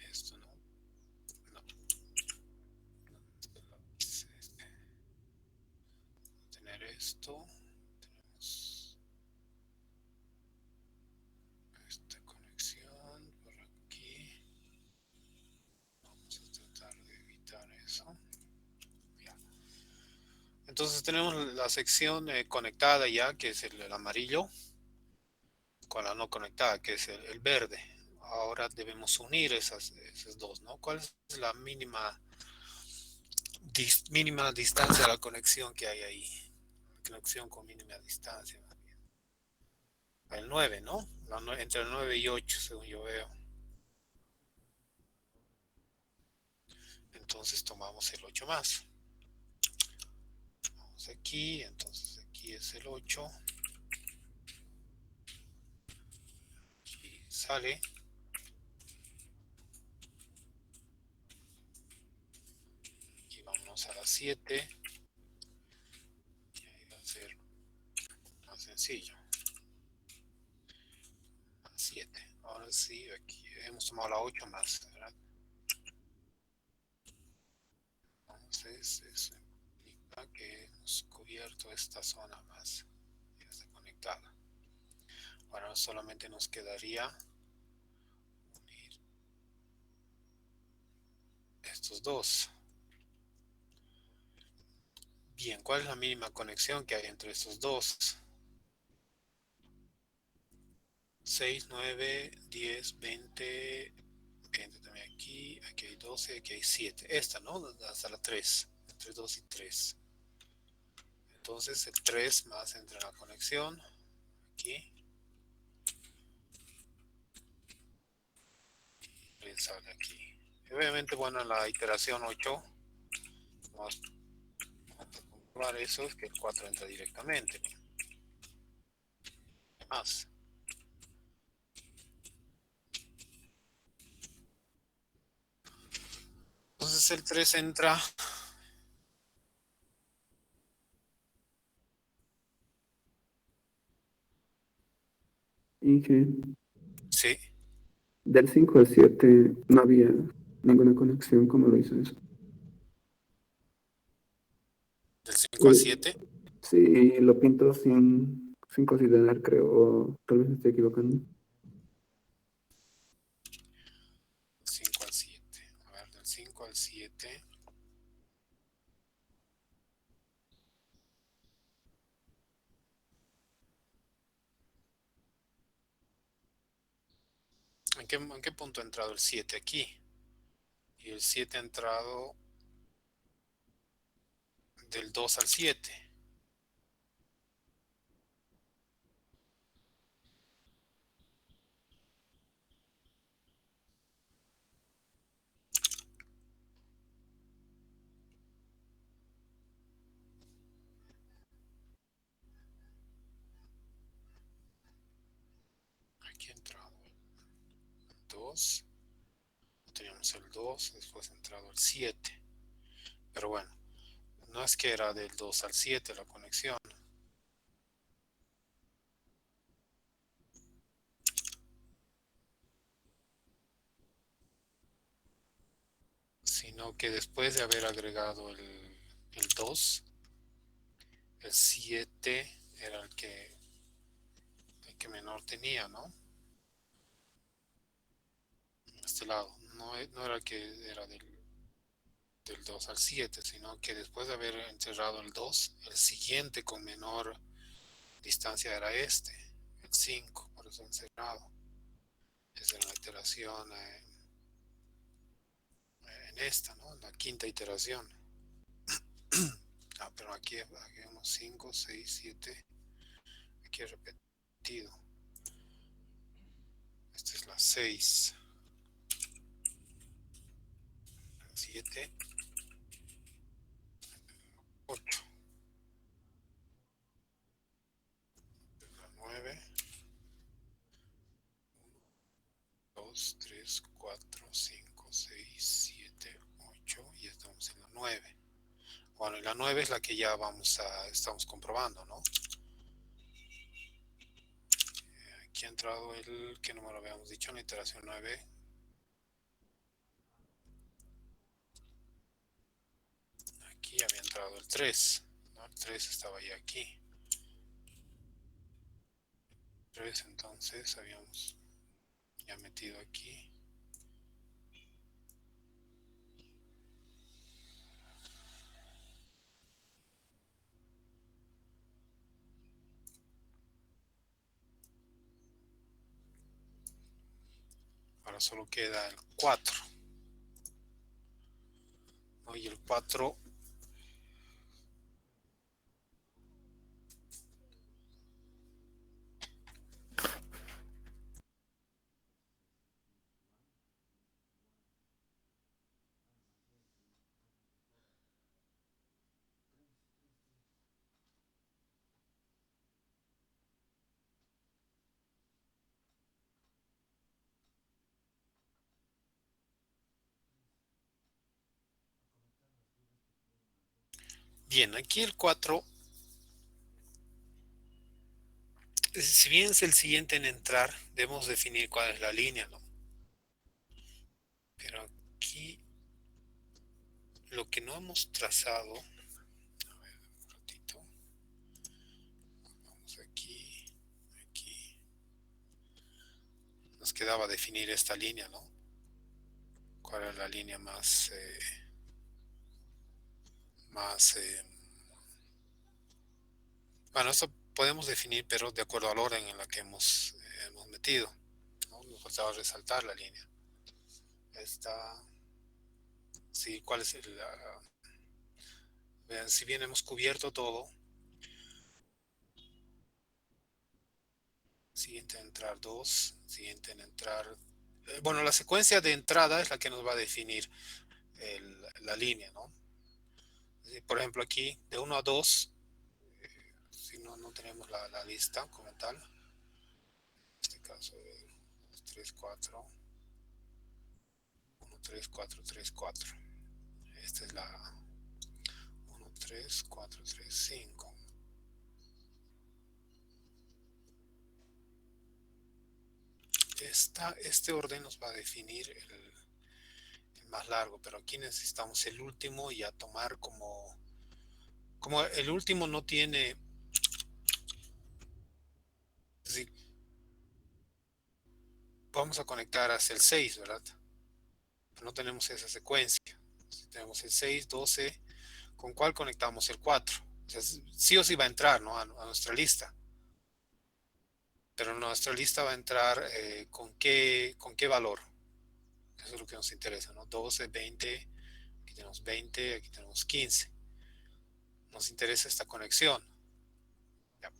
esto, ¿no? No. Tener esto. Tenemos esta conexión por aquí. Vamos a tratar de evitar eso. Ya. Entonces tenemos la sección conectada ya, que es el amarillo, con la no conectada, que es el verde. Ahora debemos unir esas dos, ¿no? ¿Cuál es la mínima distancia de la conexión que hay ahí? Conexión con mínima distancia, más bien. El 9, ¿no? Entre el 9 y 8, según yo veo. Entonces tomamos el 8 más. Vamos aquí, entonces aquí es el 8. Aquí sale. Aquí vamos a la 7. sencillo. 7. Ahora sí, aquí hemos tomado la 8 más, ¿verdad? Entonces, eso implica que hemos cubierto esta zona más. Ya está conectada. Ahora solamente nos quedaría unir estos dos. Bien, ¿cuál es la mínima conexión que hay entre estos dos? 6, 9, 10, 20, 20 también aquí, aquí hay 12, aquí hay 7. Esta, ¿no? Hasta la 3, entre 2 y 3. Entonces el 3 más entre la conexión, aquí, y sale aquí. Y obviamente, bueno, en la iteración 8, vamos a comprobar eso, es que el 4 entra directamente. Más. Entonces el 3 entra, Y que sí, del 5 al 7 no había ninguna conexión, ¿cómo lo hizo eso? del 5 al Eh, 7. sí, lo pintó sin considerar, creo, o tal vez me estoy equivocando. 5 al 7. A ver, del 5 al 7. En qué punto ha entrado el 7? Aquí. Y el 7 ha entrado del 2 al 7. Aquí ha entrado el 2. Teníamos el 2, después ha entrado el 7. Pero bueno, no es que era del 2 al 7 la conexión, sino que después de haber agregado el 2, el 7 era el que menor tenía, ¿no? Este lado. No, no era que era del 2 al 7, sino que después de haber encerrado el 2, el siguiente con menor distancia era este, el 5, por eso encerrado. Es en la iteración en esta, ¿no? En la quinta iteración. Pero aquí vemos 5, 6, 7. Aquí he repetido. Esta es la 6, 7, 8, la 9, 2, 3, 4, 5, 6, 7, 8 y estamos en la 9. Bueno, y la 9 es la que ya estamos comprobando, ¿no? Aquí ha entrado ¿qué número habíamos dicho en la iteración 9? Aquí había entrado el 3, ¿no? El 3 estaba ya aquí. 3 entonces habíamos ya metido aquí. Ahora solo queda el 4, ¿no? Y el 4, bien, aquí el 4 si bien es el siguiente en entrar, debemos definir cuál es la línea, ¿no? Pero aquí lo que no hemos trazado, a ver, un ratito, vamos aquí, aquí, nos quedaba definir esta línea, ¿no? ¿Cuál es la línea más, bueno, esto podemos definir, pero de acuerdo al orden en la que hemos metido, ¿no? Nos faltaba resaltar la línea. Esta, sí, ¿cuál es vean, si bien hemos cubierto todo, siguiente en entrar 2, siguiente en entrar, bueno, la secuencia de entrada es la que nos va a definir la línea, ¿no? Por ejemplo, aquí, de 1 a 2, si no tenemos la lista como tal, en este caso, 2, 3, 4, 1, 3, 4, 3, 4. Esta es la 1, 3, 4, 3, 5. Este orden nos va a definir el más largo, pero aquí necesitamos el último y a tomar como el último no tiene, es decir, vamos a conectar hacia el 6, ¿verdad? Pero no tenemos esa secuencia. Si tenemos el 6, 12, ¿con cuál conectamos el 4? O sea, sí o sí va a entrar, ¿no? A nuestra lista. Pero nuestra lista va a entrar con qué valor. Eso es lo que nos interesa, ¿no? 12, 20, aquí tenemos 20, aquí tenemos 15. Nos interesa esta conexión. ¿Ya?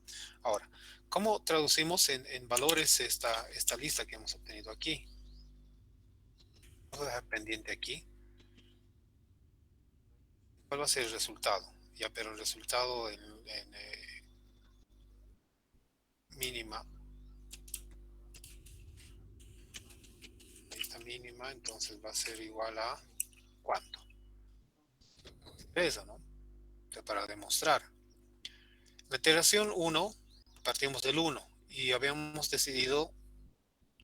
Ahora, ¿cómo traducimos en valores esta lista que hemos obtenido aquí? Vamos a dejar pendiente aquí. ¿Cuál va a ser el resultado? Ya, pero el resultado en mínima, lista mínima, entonces va a ser igual a ¿cuánto? Eso, ¿no? O sea, para demostrar. La iteración 1, partimos del 1 y habíamos decidido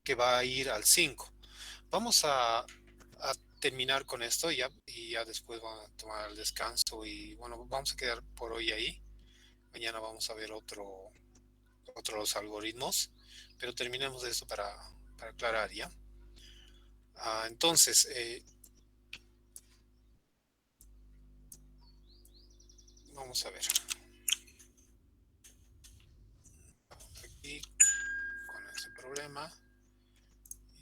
que va a ir al 5. Vamos a terminar con esto y ya después vamos a tomar el descanso y bueno, vamos a quedar por hoy ahí. Mañana vamos a ver otros algoritmos, pero terminemos de esto para aclarar ya. Entonces, vamos a ver. Vamos aquí con este problema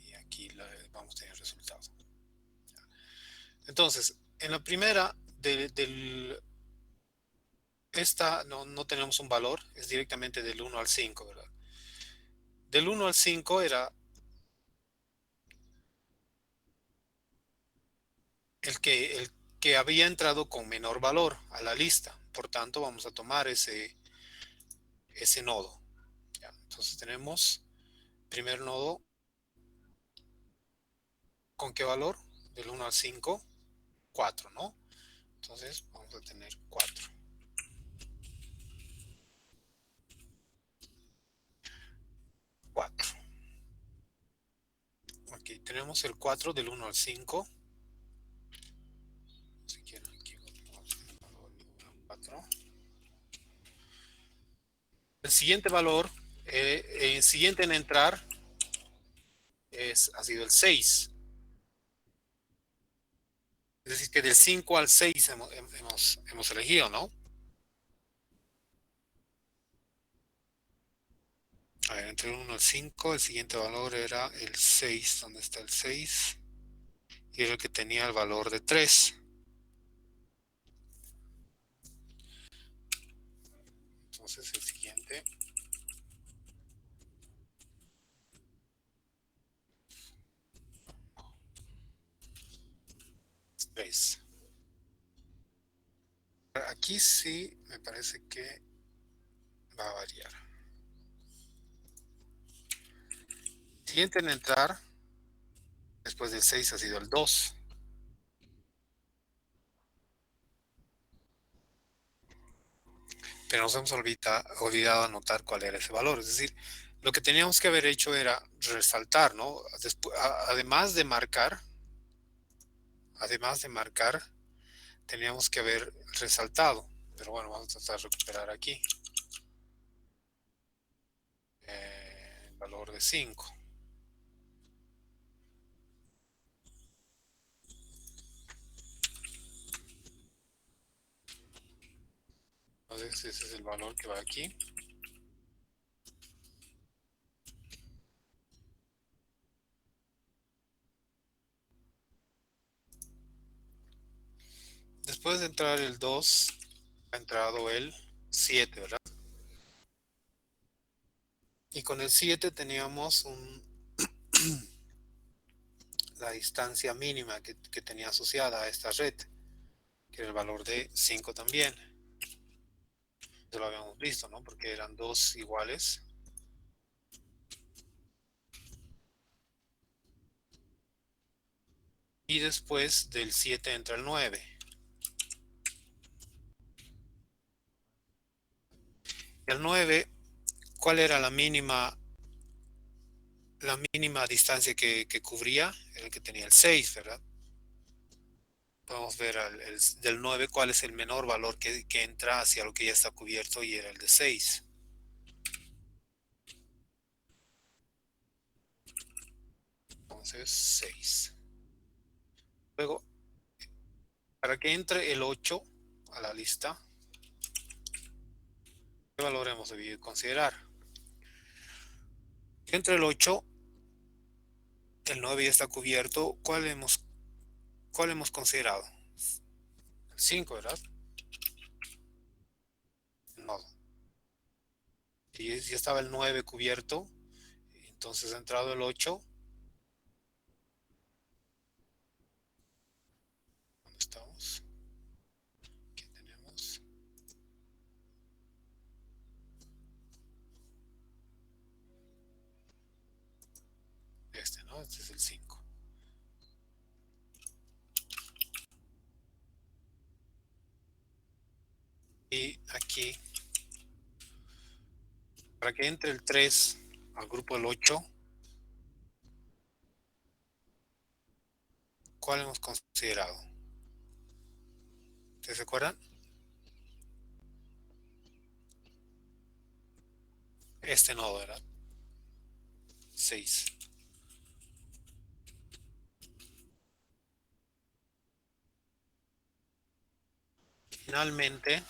y aquí vamos a tener resultado. Entonces, en la primera esta no tenemos un valor, es directamente del 1 al 5, ¿verdad? Del 1 al 5 era el que había entrado con menor valor a la lista. Por tanto, vamos a tomar ese nodo. ¿Ya? Entonces tenemos primer nodo, ¿con qué valor? Del 1 al 5, 4, ¿no? Entonces vamos a tener 4. Aquí tenemos el 4 del 1 al 5. Si quieren aquí el valor 4. El siguiente valor, el siguiente en entrar ha sido el 6. Es decir, que del 5 al 6 hemos elegido, ¿no? A ver, entre el 1 al 5, el siguiente valor era el 6. ¿Dónde está el 6? Y era el que tenía el valor de 3. Entonces el siguiente es 3. Aquí sí me parece que va a variar. Siguiente en entrar, después del 6 ha sido el 2. pero nos hemos olvidado anotar cuál era ese valor. Es decir, lo que teníamos que haber hecho era resaltar, ¿no? Además de marcar, teníamos que haber resaltado. Pero bueno, vamos a tratar de recuperar aquí el valor de 5. Entonces ese es el valor que va aquí. Después de entrar el 2, ha entrado el 7, ¿verdad? Y con el 7 teníamos la distancia mínima que tenía asociada a esta red, que era el valor de 5 también. Ya lo habíamos visto, ¿no? Porque eran dos iguales. Y después del 7 entra el 9. Y el 9, ¿cuál era la mínima distancia que cubría? Era el que tenía el 6, ¿verdad? Podemos ver del 9 cuál es el menor valor que entra hacia lo que ya está cubierto, y era el de 6. Entonces 6. Luego, para que entre el 8 a la lista, ¿qué valor hemos debido considerar? Entre el 8, el 9 ya está cubierto. ¿Cuál hemos considerado? El 5, ¿verdad? No. Y ya estaba el 9 cubierto. Entonces ha entrado el 8. ¿Dónde estamos? Aquí tenemos. ¿No? Este es el 5. Y aquí, para que entre el 3 al grupo del 8, ¿cuál hemos considerado? ¿Ustedes se acuerdan? Este nodo era 6. Finalmente,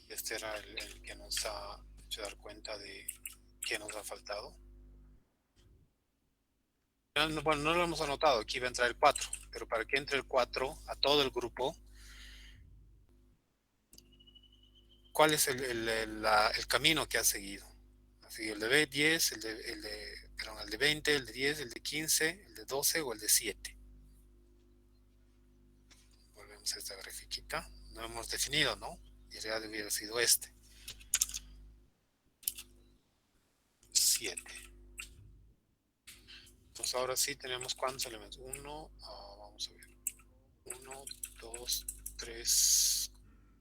este era el que nos ha hecho dar cuenta de qué nos ha faltado. Bueno, no lo hemos anotado, aquí va a entrar el 4, pero para que entre el 4 a todo el grupo, ¿cuál es el camino que ha seguido? Ha seguido el de 10, el de 20, el de 10, el de 15, el de 12 o el de 7. Volvemos a esta grafiquita. No hemos definido, ¿no? Y ya debiera haber sido este. 7. Entonces ahora sí tenemos cuántos elementos. Vamos a ver. 1, 2, 3,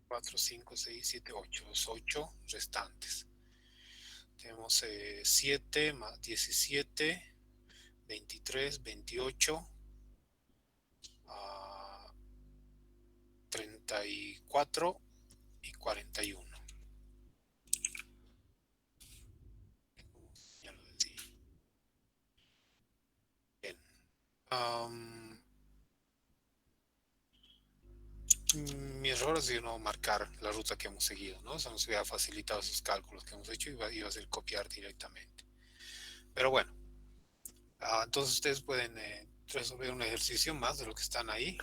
4, 5, 6, 7, 8. Los 8 restantes. Tenemos 7 más 17, 23, 28, 34 y 41. Ya lo decía. Bien. Mi error ha sido no marcar la ruta que hemos seguido, ¿no? Eso nos hubiera facilitado esos cálculos que hemos hecho y iba a ser copiar directamente. Pero bueno, entonces ustedes pueden resolver un ejercicio más de lo que están ahí,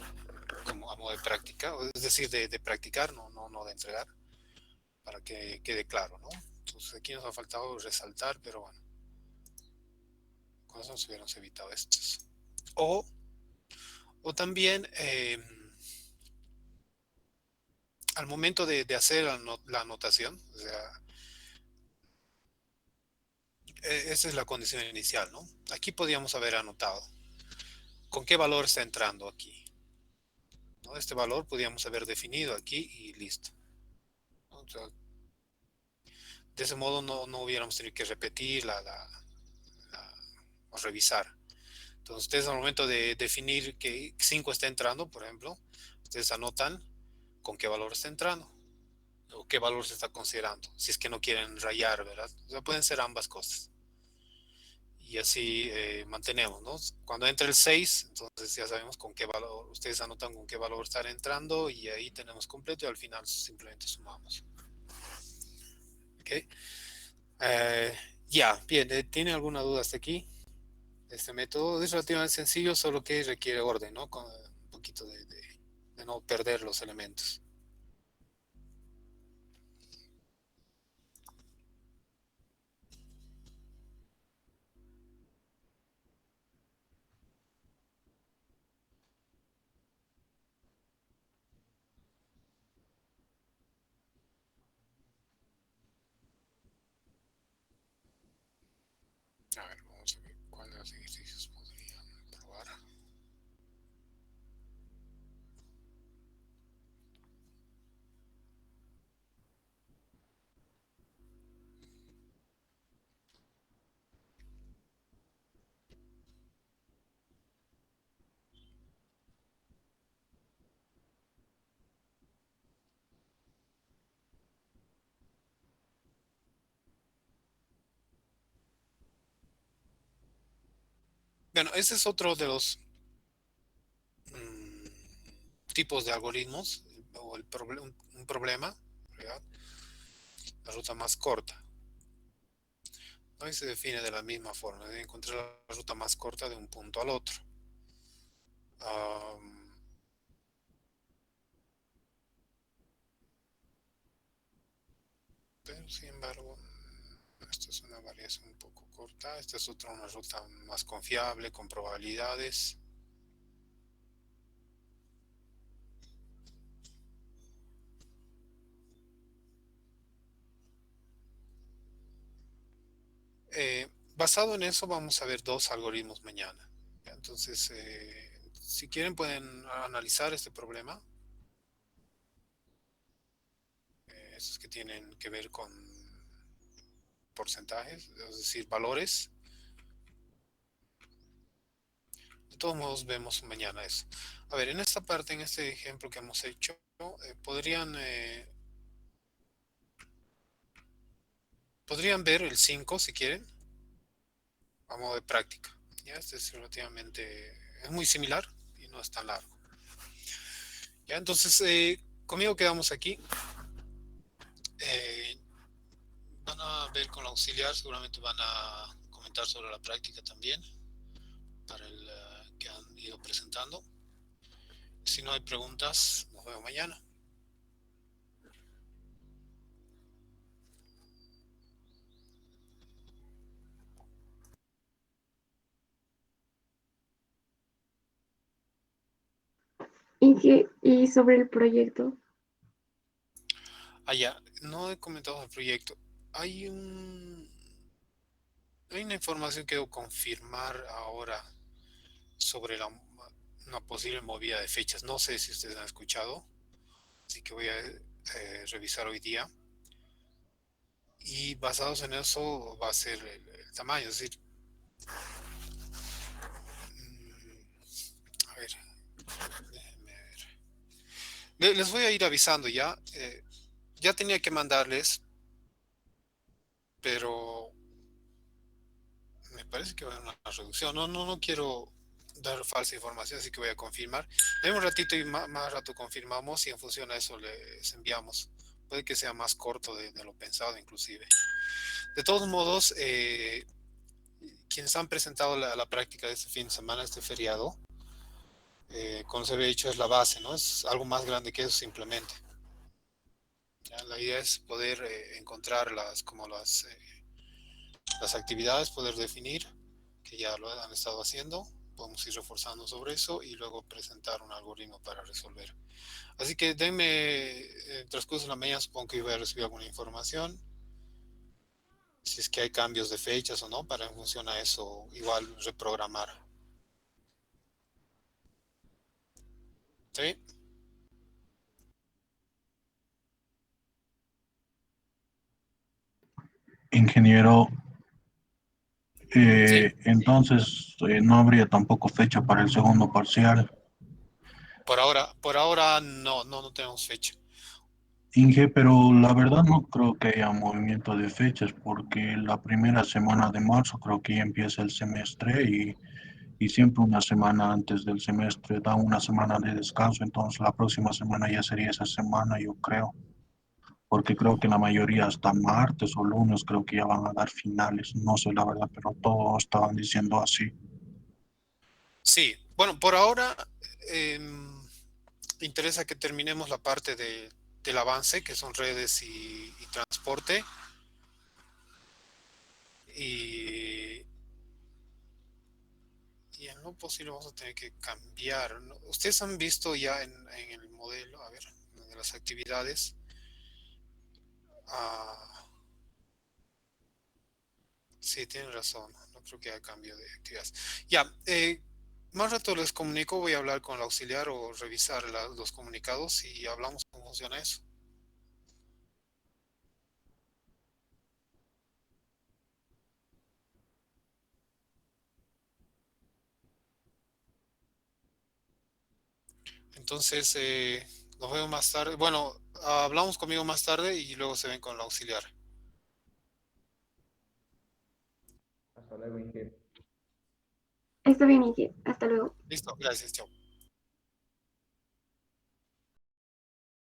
como a modo de práctica, es decir, de practicar, no de entregar, para que quede claro, ¿no? Entonces aquí nos ha faltado resaltar, pero bueno, con eso nos hubiéramos evitado estos. O también al momento de hacer la anotación, o sea, esa es la condición inicial, ¿no? Aquí podríamos haber anotado con qué valor está entrando aquí. ¿no? Este valor podríamos haber definido aquí y listo, ¿no? O sea, de ese modo no hubiéramos tenido que repetir o revisar. Entonces, ustedes al momento de definir que 5 está entrando, por ejemplo, ustedes anotan con qué valor está entrando o qué valor se está considerando, si es que no quieren rayar, ¿verdad? O sea, pueden ser ambas cosas. Y así mantenemos, ¿no? Cuando entra el 6, entonces ya sabemos con qué valor, ustedes anotan con qué valor estar entrando y ahí tenemos completo y al final simplemente sumamos. ¿Ok? Eh, ya, bien, ¿tiene alguna duda hasta aquí? Este método es relativamente sencillo, solo que requiere orden, ¿no? Con un poquito de no perder los elementos. A ver, vamos a ver cuáles de los ejercicios podrían probar. Bueno, ese es otro de los tipos de algoritmos o un problema, ¿verdad? La ruta más corta, ¿no? Y se define de la misma forma, de encontrar la ruta más corta de un punto al otro. Am, pero sin embargo, esta es una variación un poco corta. Esta es otra, una ruta más confiable, con probabilidades. Basado en eso, vamos a ver dos algoritmos mañana. Entonces, si quieren, pueden analizar este problema. Esos que tienen que ver con porcentajes, es decir, valores. De todos modos, vemos mañana eso. A ver, en esta parte, en este ejemplo que hemos hecho, podrían ver el 5 si quieren, a modo de práctica. Ya, este es relativamente, es muy similar y no es tan largo. Ya, entonces, conmigo quedamos aquí. Eh, Van a ver con la auxiliar, seguramente van a comentar sobre la práctica también, para el que han ido presentando. Si no hay preguntas, nos vemos mañana. Y sobre el proyecto. Ah, ya, no he comentado el proyecto. Hay hay una información que debo confirmar ahora sobre una posible movida de fechas. No sé si ustedes han escuchado, así que voy a revisar hoy día. Y basados en eso va a ser el tamaño. Es decir, a ver, déjenme ver. Les voy a ir avisando ya. Ya tenía que mandarles, pero me parece que va a haber una reducción. No quiero dar falsa información, así que voy a confirmar. En un ratito y más rato confirmamos y en función a eso les enviamos. Puede que sea más corto de lo pensado inclusive. De todos modos, quienes han presentado la práctica de este fin de semana, este feriado, como se había dicho, es la base, ¿no? Es algo más grande que eso simplemente. ¿Ya? La idea es poder encontrar las actividades, poder definir, que ya lo han estado haciendo, podemos ir reforzando sobre eso y luego presentar un algoritmo para resolver. Así que denme, en el transcurso de la mañana supongo que voy a recibir alguna información, si es que hay cambios de fechas o no, para en función a eso igual reprogramar. ¿Sí? Ingeniero, Sí, entonces no habría tampoco fecha para el segundo parcial. por ahora no tenemos fecha. Inge, pero la verdad no creo que haya movimiento de fechas porque la primera semana de marzo creo que ya empieza el semestre y siempre una semana antes del semestre da una semana de descanso, entonces la próxima semana ya sería esa semana, yo creo, porque creo que la mayoría hasta martes o lunes creo que ya van a dar finales, no sé la verdad, pero todos estaban diciendo así. Sí, bueno, por ahora interesa que terminemos la parte del avance, que son redes y transporte. Y, y en lo posible vamos a tener que cambiar, ¿no? Ustedes han visto ya en el modelo, a ver, de las actividades. Ah, sí, tienen razón. No creo que haya cambio de actividades. Ya, más rato les comunico, voy a hablar con el auxiliar o revisar los comunicados y hablamos cómo funciona eso. Entonces, nos vemos más tarde. Bueno, hablamos conmigo más tarde y luego se ven con el auxiliar. Hasta luego, Inge. Está bien, Inge. Hasta luego. Listo, gracias, chao.